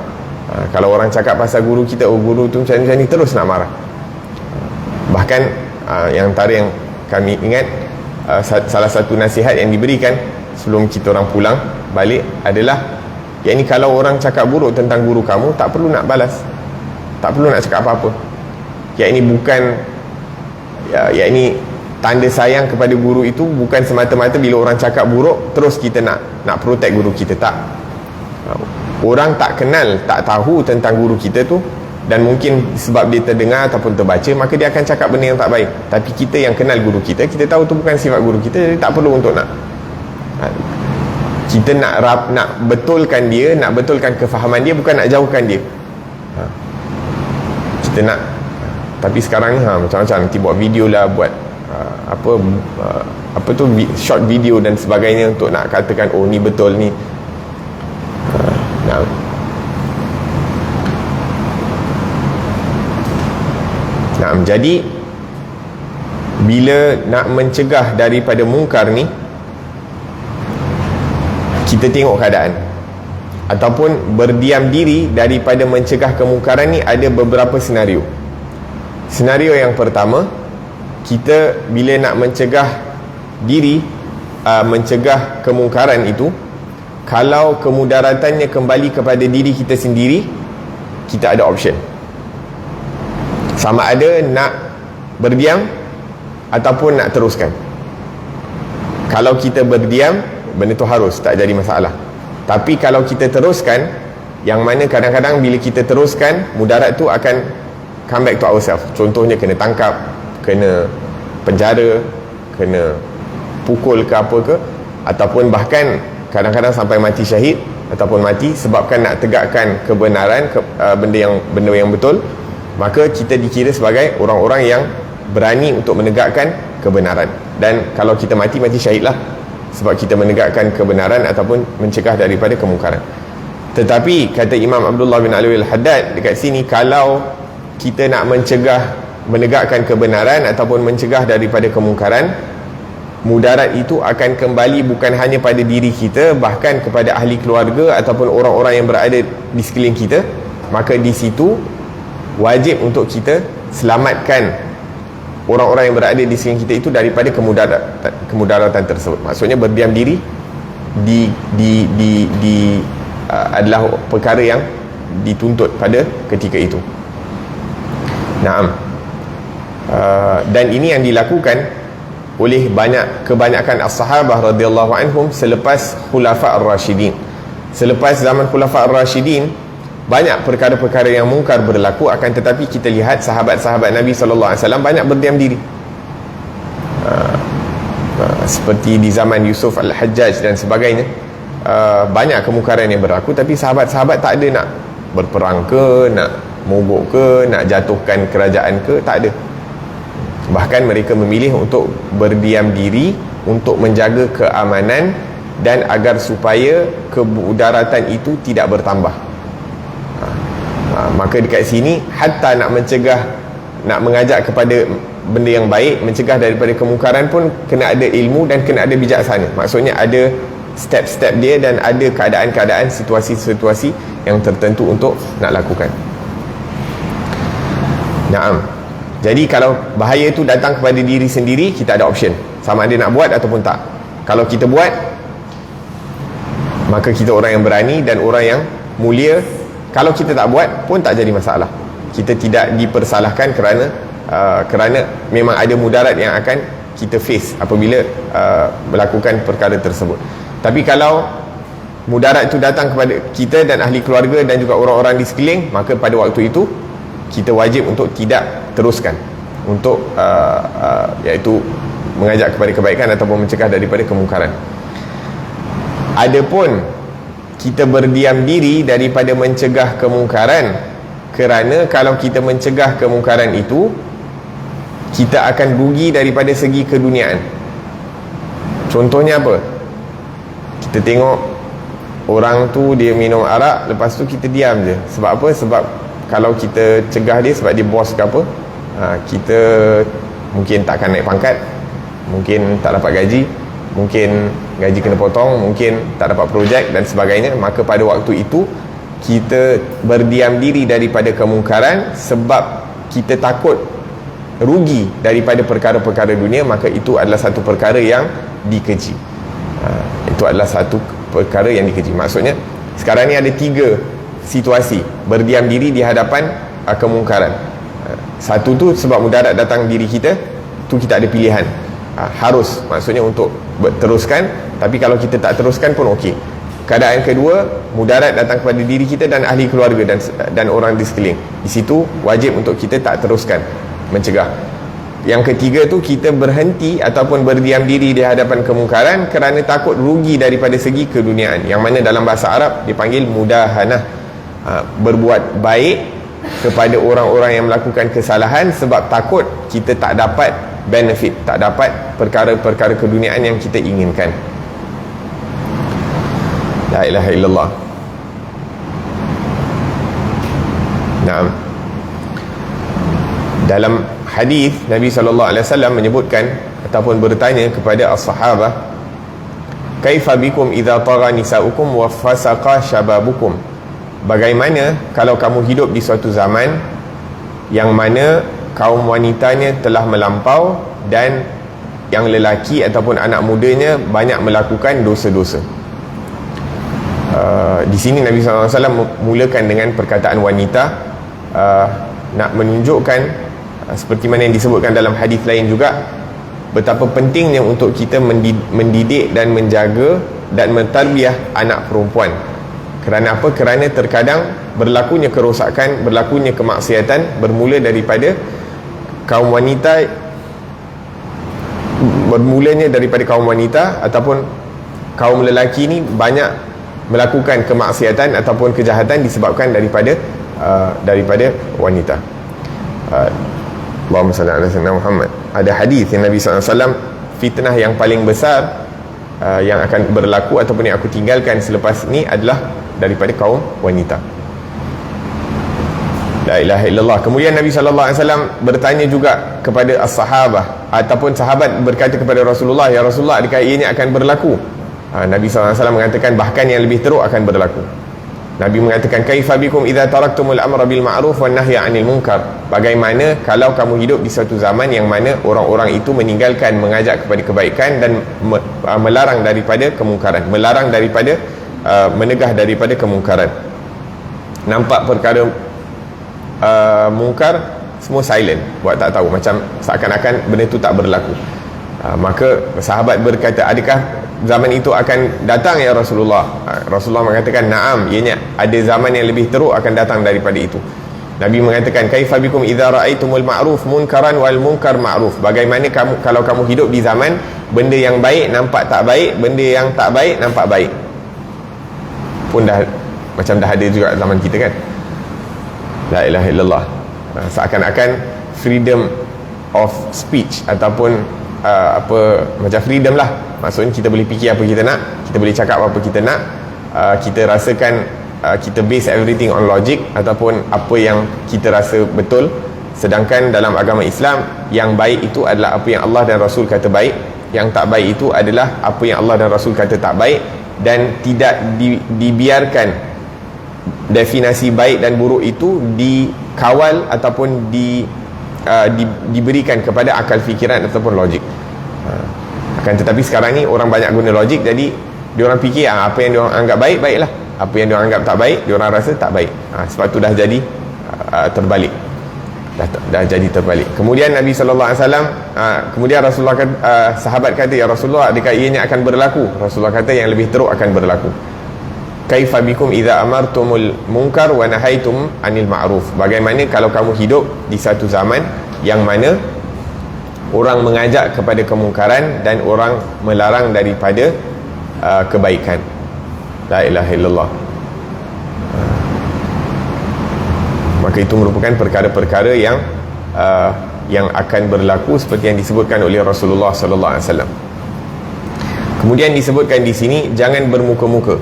Speaker 1: Kalau orang cakap pasal guru kita, oh guru tu macam ni, terus nak marah. Bahkan yang antara yang kami ingat, salah satu nasihat yang diberikan sebelum kita orang pulang balik adalah, yakni kalau orang cakap buruk tentang guru kamu, tak perlu nak balas, tak perlu nak cakap apa-apa. Yakni bukan, yakni tanda sayang kepada guru itu bukan semata-mata bila orang cakap buruk terus kita nak protect guru kita. Tak. Orang tak kenal, tak tahu tentang guru kita tu, dan mungkin sebab dia terdengar ataupun terbaca, maka dia akan cakap benda yang tak baik. Tapi kita yang kenal guru kita, kita tahu tu bukan sifat guru kita, jadi tak perlu untuk nak kita nak betulkan dia, nak betulkan kefahaman dia, bukan nak jauhkan dia. Kita nak, tapi sekarang ni macam-macam, nanti buat video lah, buat apa tu, short video dan sebagainya untuk nak katakan oh ni betul ni. Jadi bila nak mencegah daripada mungkar ni, kita tengok keadaan, ataupun berdiam diri daripada mencegah kemungkaran ni ada beberapa senario. Senario yang pertama, kita bila nak mencegah diri, mencegah kemungkaran itu, kalau kemudaratannya kembali kepada diri kita sendiri, kita ada option. Sama ada nak berdiam ataupun nak teruskan. Kalau kita berdiam, benda tu harus, tak jadi masalah. Tapi kalau kita teruskan, yang mana kadang-kadang bila kita teruskan, mudarat tu akan come back to ourselves. Contohnya kena tangkap, kena penjara, kena pukul ke apa ke, ataupun bahkan kadang-kadang sampai mati syahid, ataupun mati sebabkan nak tegakkan kebenaran, benda yang betul. Maka kita dikira sebagai orang-orang yang berani untuk menegakkan kebenaran. Dan kalau kita mati syahid lah, sebab kita menegakkan kebenaran ataupun mencegah daripada kemungkaran. Tetapi kata Imam Abdullah bin Alwi al-Haddad dekat sini, kalau kita nak menegakkan kebenaran ataupun mencegah daripada kemungkaran, mudarat itu akan kembali bukan hanya pada diri kita, bahkan kepada ahli keluarga ataupun orang-orang yang berada di sekeliling kita. Maka di situ wajib untuk kita selamatkan orang-orang yang berada di sekeliling kita itu daripada kemudaratan tersebut. Maksudnya berdiam diri adalah perkara yang dituntut pada ketika itu. Dan ini yang dilakukan oleh kebanyakan as-sahabah radhiyallahu anhum selepas Khulafa ar-Rashidin. Selepas zaman Khulafa ar-Rashidin, banyak perkara-perkara yang mungkar berlaku, akan tetapi kita lihat sahabat-sahabat Nabi SAW banyak berdiam diri. Seperti di zaman Yusuf al-Hajjaj dan sebagainya, banyak kemungkaran yang berlaku, tapi sahabat-sahabat tak ada nak berperang ke, nak mogok ke, nak jatuhkan kerajaan ke, tak ada. Bahkan mereka memilih untuk berdiam diri untuk menjaga keamanan dan agar supaya kemudaratan itu tidak bertambah. Maka dekat sini, hatta nak mencegah, nak mengajak kepada benda yang baik, mencegah daripada kemungkaran pun kena ada ilmu dan kena ada bijaksana. Maksudnya ada step-step dia dan ada keadaan-keadaan, situasi-situasi yang tertentu untuk nak lakukan. Jadi kalau bahaya itu datang kepada diri sendiri, kita ada option, sama ada nak buat ataupun tak. Kalau kita buat, maka kita orang yang berani dan orang yang mulia. Kalau kita tak buat pun tak jadi masalah. Kita tidak dipersalahkan kerana memang ada mudarat yang akan kita face apabila melakukan perkara tersebut. Tapi kalau mudarat itu datang kepada kita dan ahli keluarga dan juga orang-orang di sekeliling, maka pada waktu itu kita wajib untuk tidak teruskan, untuk iaitu mengajak kepada kebaikan ataupun mencegah daripada kemungkaran. Adapun kita berdiam diri daripada mencegah kemungkaran, kerana kalau kita mencegah kemungkaran itu, kita akan rugi daripada segi keduniaan. Contohnya apa? Kita tengok orang tu dia minum arak, lepas tu kita diam je. Sebab apa? Sebab kalau kita cegah dia sebab dia bos ke apa, kita mungkin takkan naik pangkat, mungkin tak dapat gaji, mungkin gaji kena potong, mungkin tak dapat projek dan sebagainya. Maka pada waktu itu kita berdiam diri daripada kemungkaran sebab kita takut rugi daripada perkara-perkara dunia, maka itu adalah satu perkara yang dikeji. Itu adalah satu perkara yang dikeji. Maksudnya sekarang ni ada 3 situasi berdiam diri di hadapan kemungkaran. Satu tu sebab mudarat datang diri kita, tu kita ada pilihan, harus, maksudnya untuk teruskan. Tapi kalau kita tak teruskan pun okey. Keadaan kedua, mudarat datang kepada diri kita dan ahli keluarga dan orang di sekeliling. Di situ wajib untuk kita tak teruskan, mencegah. Yang ketiga tu kita berhenti ataupun berdiam diri di hadapan kemungkaran kerana takut rugi daripada segi keduniaan, yang mana dalam bahasa Arab dipanggil mudahanah, berbuat baik kepada orang-orang yang melakukan kesalahan sebab takut kita tak dapat benefit, tak dapat perkara-perkara keduniaan yang kita inginkan. La ilaha illallah. Naam. Dalam hadis Nabi SAW menyebutkan ataupun bertanya kepada as-sahabah, kaifa bikum idza tagha nisaukum wa fasaqa syababukum, bagaimana kalau kamu hidup di suatu zaman yang mana kaum wanitanya telah melampau dan yang lelaki ataupun anak mudanya banyak melakukan dosa-dosa. Di sini Nabi SAW mulakan dengan perkataan wanita, nak menunjukkan seperti mana yang disebutkan dalam hadis lain juga, betapa pentingnya untuk kita mendidik dan menjaga dan mentarbiah anak perempuan. Kerana apa? Kerana terkadang berlakunya kerosakan, berlakunya kemaksiatan bermula daripada kaum wanita, bermulanya daripada kaum wanita ataupun kaum lelaki ni banyak melakukan kemaksiatan ataupun kejahatan disebabkan daripada wanita. Allahumma salli ala sayyidina Muhammad. Ada hadis yang Nabi SAW, fitnah yang paling besar yang akan berlaku ataupun yang aku tinggalkan selepas ni adalah daripada kaum wanita. La ilaha illallah. Kemudian Nabi SAW bertanya juga kepada as-sahabah, ataupun sahabat berkata kepada Rasulullah, ya Rasulullah, adakah ianya akan berlaku? Nabi SAW mengatakan bahkan yang lebih teruk akan berlaku. Nabi mengatakan, kaifa bikum idza taraktumul amra bil ma'ruf wan nahya 'anil munkar, bagaimana kalau kamu hidup di suatu zaman yang mana orang-orang itu meninggalkan mengajak kepada kebaikan dan melarang daripada kemungkaran, melarang daripada menegah daripada kemungkaran. Nampak perkara mungkar, semua silent, buat tak tahu, macam seakan-akan benda itu tak berlaku. Maka sahabat berkata, adakah zaman itu akan datang ya Rasulullah? Rasulullah mengatakan, na'am, ianya ada zaman yang lebih teruk akan datang daripada itu. Nabi mengatakan, kaifa bikum idza ra'aitumul ma'ruf munkaran wal munkar ma'ruf, bagaimana kamu kalau kamu hidup di zaman benda yang baik nampak tak baik, benda yang tak baik nampak baik. Pun dah macam dah ada juga zaman kita kan. La ilaha illallah. Seakan-akan freedom of speech ataupun macam freedom lah, maksudnya kita boleh fikir apa kita nak, kita boleh cakap apa kita nak, kita rasakan kita base everything on logic ataupun apa yang kita rasa betul. Sedangkan dalam agama Islam, yang baik itu adalah apa yang Allah dan Rasul kata baik, yang tak baik itu adalah apa yang Allah dan Rasul kata tak baik, dan tidak dibiarkan definisi baik dan buruk itu dikawal ataupun diberikan kepada akal fikiran ataupun logik. Akan tetapi sekarang ni orang banyak guna logik, jadi diorang fikir apa yang diorang anggap baik, baiklah, apa yang diorang anggap tak baik, diorang rasa tak baik. Sebab tu dah jadi terbalik, dah jadi terbalik. Kemudian Nabi SAW, kemudian Rasulullah sahabat kata, ya Rasulullah, adakah ianya akan berlaku? Rasulullah kata, yang lebih teruk akan berlaku. Kaifa bikum idza amartumul munkar wa nahaitum anil ma'ruf, bagaimana kalau kamu hidup di satu zaman yang mana orang mengajak kepada kemungkaran dan orang melarang daripada kebaikan. La ilaha illallah. Maka itu merupakan perkara-perkara yang akan berlaku seperti yang disebutkan oleh Rasulullah sallallahu alaihi wasallam. Kemudian disebutkan di sini, jangan bermuka-muka.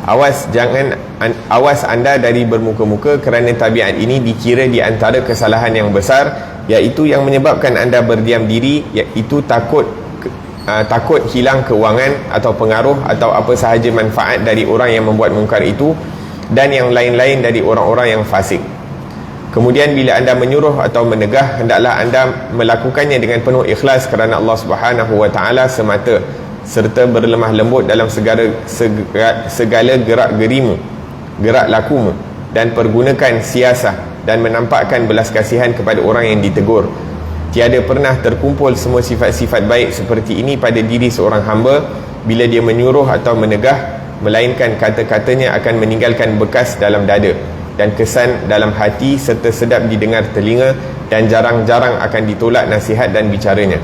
Speaker 1: Awas anda dari bermuka-muka, kerana tabiat ini dikira di antara kesalahan yang besar, iaitu yang menyebabkan anda berdiam diri, iaitu takut hilang kewangan atau pengaruh atau apa sahaja manfaat dari orang yang membuat mungkar itu, dan yang lain-lain dari orang-orang yang fasik. Kemudian bila anda menyuruh atau menegah, hendaklah anda melakukannya dengan penuh ikhlas kerana Allah Subhanahu wa taala semata, serta berlemah lembut dalam segala gerak lakumu, dan pergunakan siasah dan menampakkan belas kasihan kepada orang yang ditegur. Tiada pernah terkumpul semua sifat-sifat baik seperti ini pada diri seorang hamba bila dia menyuruh atau menegah, melainkan kata-katanya akan meninggalkan bekas dalam dada dan kesan dalam hati, serta sedap didengar telinga, dan jarang-jarang akan ditolak nasihat dan bicaranya.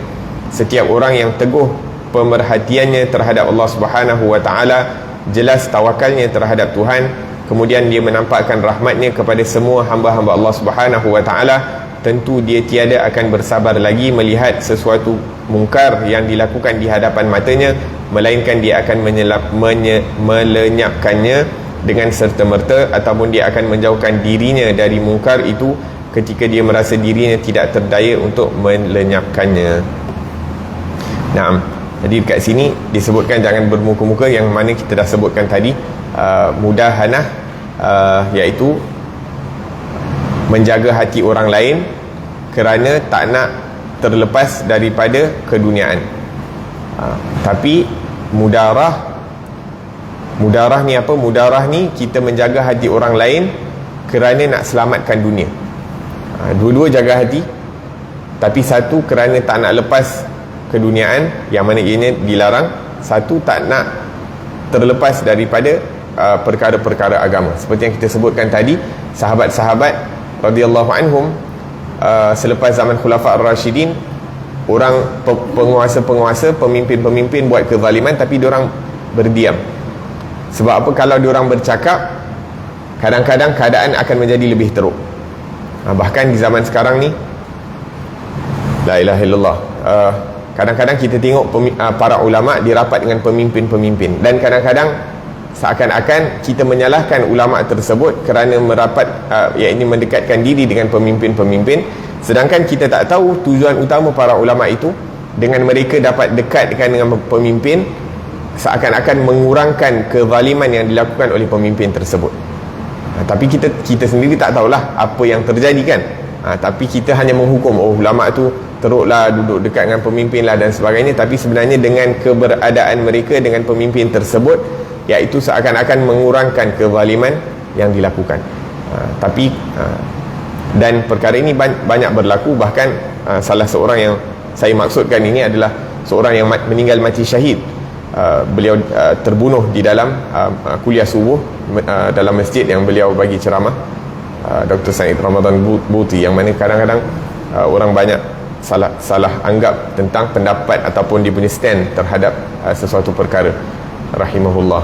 Speaker 1: Setiap orang yang teguh pemerhatiannya terhadap Allah Subhanahu wa taala, jelas tawakalnya terhadap Tuhan, kemudian dia menampakkan rahmatnya kepada semua hamba-hamba Allah Subhanahu wa taala, tentu dia tiada akan bersabar lagi melihat sesuatu mungkar yang dilakukan di hadapan matanya, melainkan dia akan melenyapkannya dengan serta-merta, ataupun dia akan menjauhkan dirinya dari mungkar itu ketika dia merasa dirinya tidak terdaya untuk melenyapkannya. Naam. Jadi dekat sini disebutkan jangan bermuka-muka, yang mana kita dah sebutkan tadi, mudahanah, iaitu menjaga hati orang lain kerana tak nak terlepas daripada keduniaan. Tapi mudarah ni apa? Mudarah ni kita menjaga hati orang lain kerana nak selamatkan dunia. Dua-dua jaga hati, tapi satu kerana tak nak lepas keduniaan, yang mana ianya dilarang. Satu tak nak terlepas daripada perkara-perkara agama. Seperti yang kita sebutkan tadi, sahabat-sahabat radhiyallahu anhum, selepas zaman Khulafa' ar-Rashidin, orang penguasa-penguasa, pemimpin-pemimpin buat kezaliman, tapi diorang berdiam. Sebab apa? Kalau diorang bercakap, kadang-kadang keadaan akan menjadi lebih teruk. Bahkan di zaman sekarang ni, la ilaha illallah, kadang-kadang kita tengok para ulama' dirapat dengan pemimpin-pemimpin, dan kadang-kadang seakan-akan kita menyalahkan ulama' tersebut kerana merapat, iaitu mendekatkan diri dengan pemimpin-pemimpin, sedangkan kita tak tahu tujuan utama para ulama' itu. Dengan mereka dapat dekatkan dengan pemimpin, seakan-akan mengurangkan kezaliman yang dilakukan oleh pemimpin tersebut. Tapi kita sendiri tak tahulah apa yang terjadi kan. Tapi kita hanya menghukum, oh ulama' tu teruklah, duduk dekat dengan pemimpin lah dan sebagainya. Tapi sebenarnya dengan keberadaan mereka dengan pemimpin tersebut, iaitu seakan-akan mengurangkan kezaliman yang dilakukan. Dan perkara ini banyak berlaku. Bahkan salah seorang yang saya maksudkan ini adalah seorang yang meninggal mati syahid. Beliau terbunuh di dalam kuliah subuh dalam masjid yang beliau bagi ceramah, Dr. Said Ramadan Buti, yang mana kadang-kadang orang banyak salah anggap tentang pendapat ataupun dia punya stand terhadap sesuatu perkara. Rahimahullah.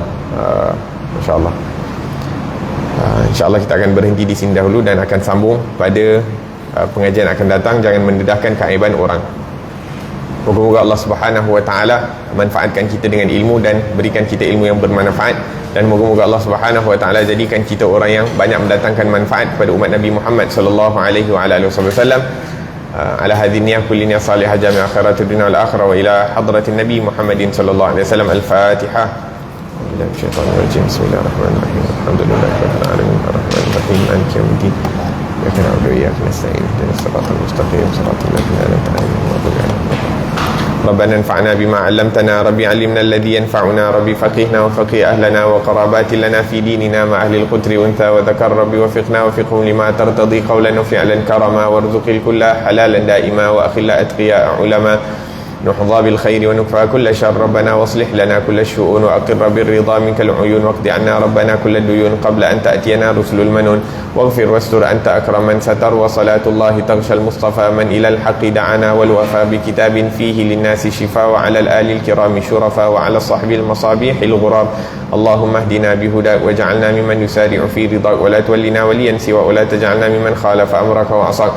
Speaker 1: InsyaAllah InsyaAllah kita akan berhenti di sini dahulu dan akan sambung pada pengajian akan datang. Jangan mendedahkan keaiban orang. Moga-moga Allah Subhanahu wa taala manfaatkan kita dengan ilmu dan berikan kita ilmu yang bermanfaat, dan moga-moga Allah Subhanahu wa taala jadikan kita orang yang banyak mendatangkan manfaat kepada umat Nabi Muhammad sallallahu alaihi wa alihi wasallam. Ala hadhihi niyyah kulli niyyah salihah jami'a khairatid dunya wal akhirah, wa ila hadratin Nabi Muhammadin sallallahu alaihi wasallam. Al-Fatihah. Bismillahirrahmanirrahim. Alhamdulillahi rabbil alamin arrahmanir rahim maliki yaumiddin. Iyyaka na'budu wa iyyaka nasta'in ihdinas siratal mustaqim siratal ladzina an'amta 'alaihim ghairil maghdubi 'alaihim. ربنا انفعنا بما علمتنا ربي علمنا الذي ينفعنا ربي فقهنا وفقه أهلنا وقرابات لنا في ديننا مع أهل القدر أنثى وذكر ربي وفقنا وفقهم لما ترتضي قولا وفعلا كرما وارزق الكل حلالا دائما وأخلا أتقياء علما نحظى بالخير ونكفى كل شر ربنا واصلح لنا كل الشؤون وأقر بالرضا منك العيون واقض عنا ربنا كل الديون قبل أن تأتينا رسل المنون واغفر واستر أنت أكرم من ستر وصلاة الله تغشى المصطفى من إلى الحق دعانا والوفى بكتاب فيه للناس شفاء وعلى الآل الكرام شرفا وعلى الصحب المصابيح الغراب اللهم اهدنا بهداك واجعلنا ممن يسارع في رضاك ولا تولنا وليا سوى ولا تجعلنا ممن خالف أمرك وعصاك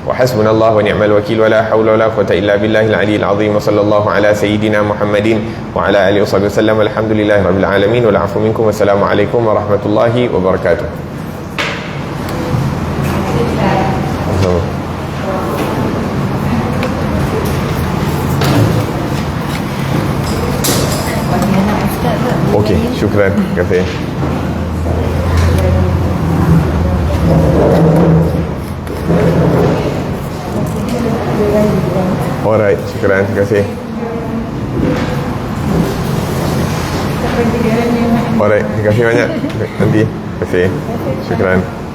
Speaker 1: wa hasbunallahu wa ni'mal wakil wa la haula wa la quwwata illa billahil aliyyil azim wa sallallahu ala sayyidina Muhammadin wa ala alihi wasallam. Alhamdulillahi rabbil alamin wa la'afu minkum. Wassalamualaikum warahmatullahi wabarakatuh. Okey, syukran. Terima kasih. Alright, syukran. Terima kasih. Alright, terima kasih banyak. Nanti. Terima kasih. Syukran.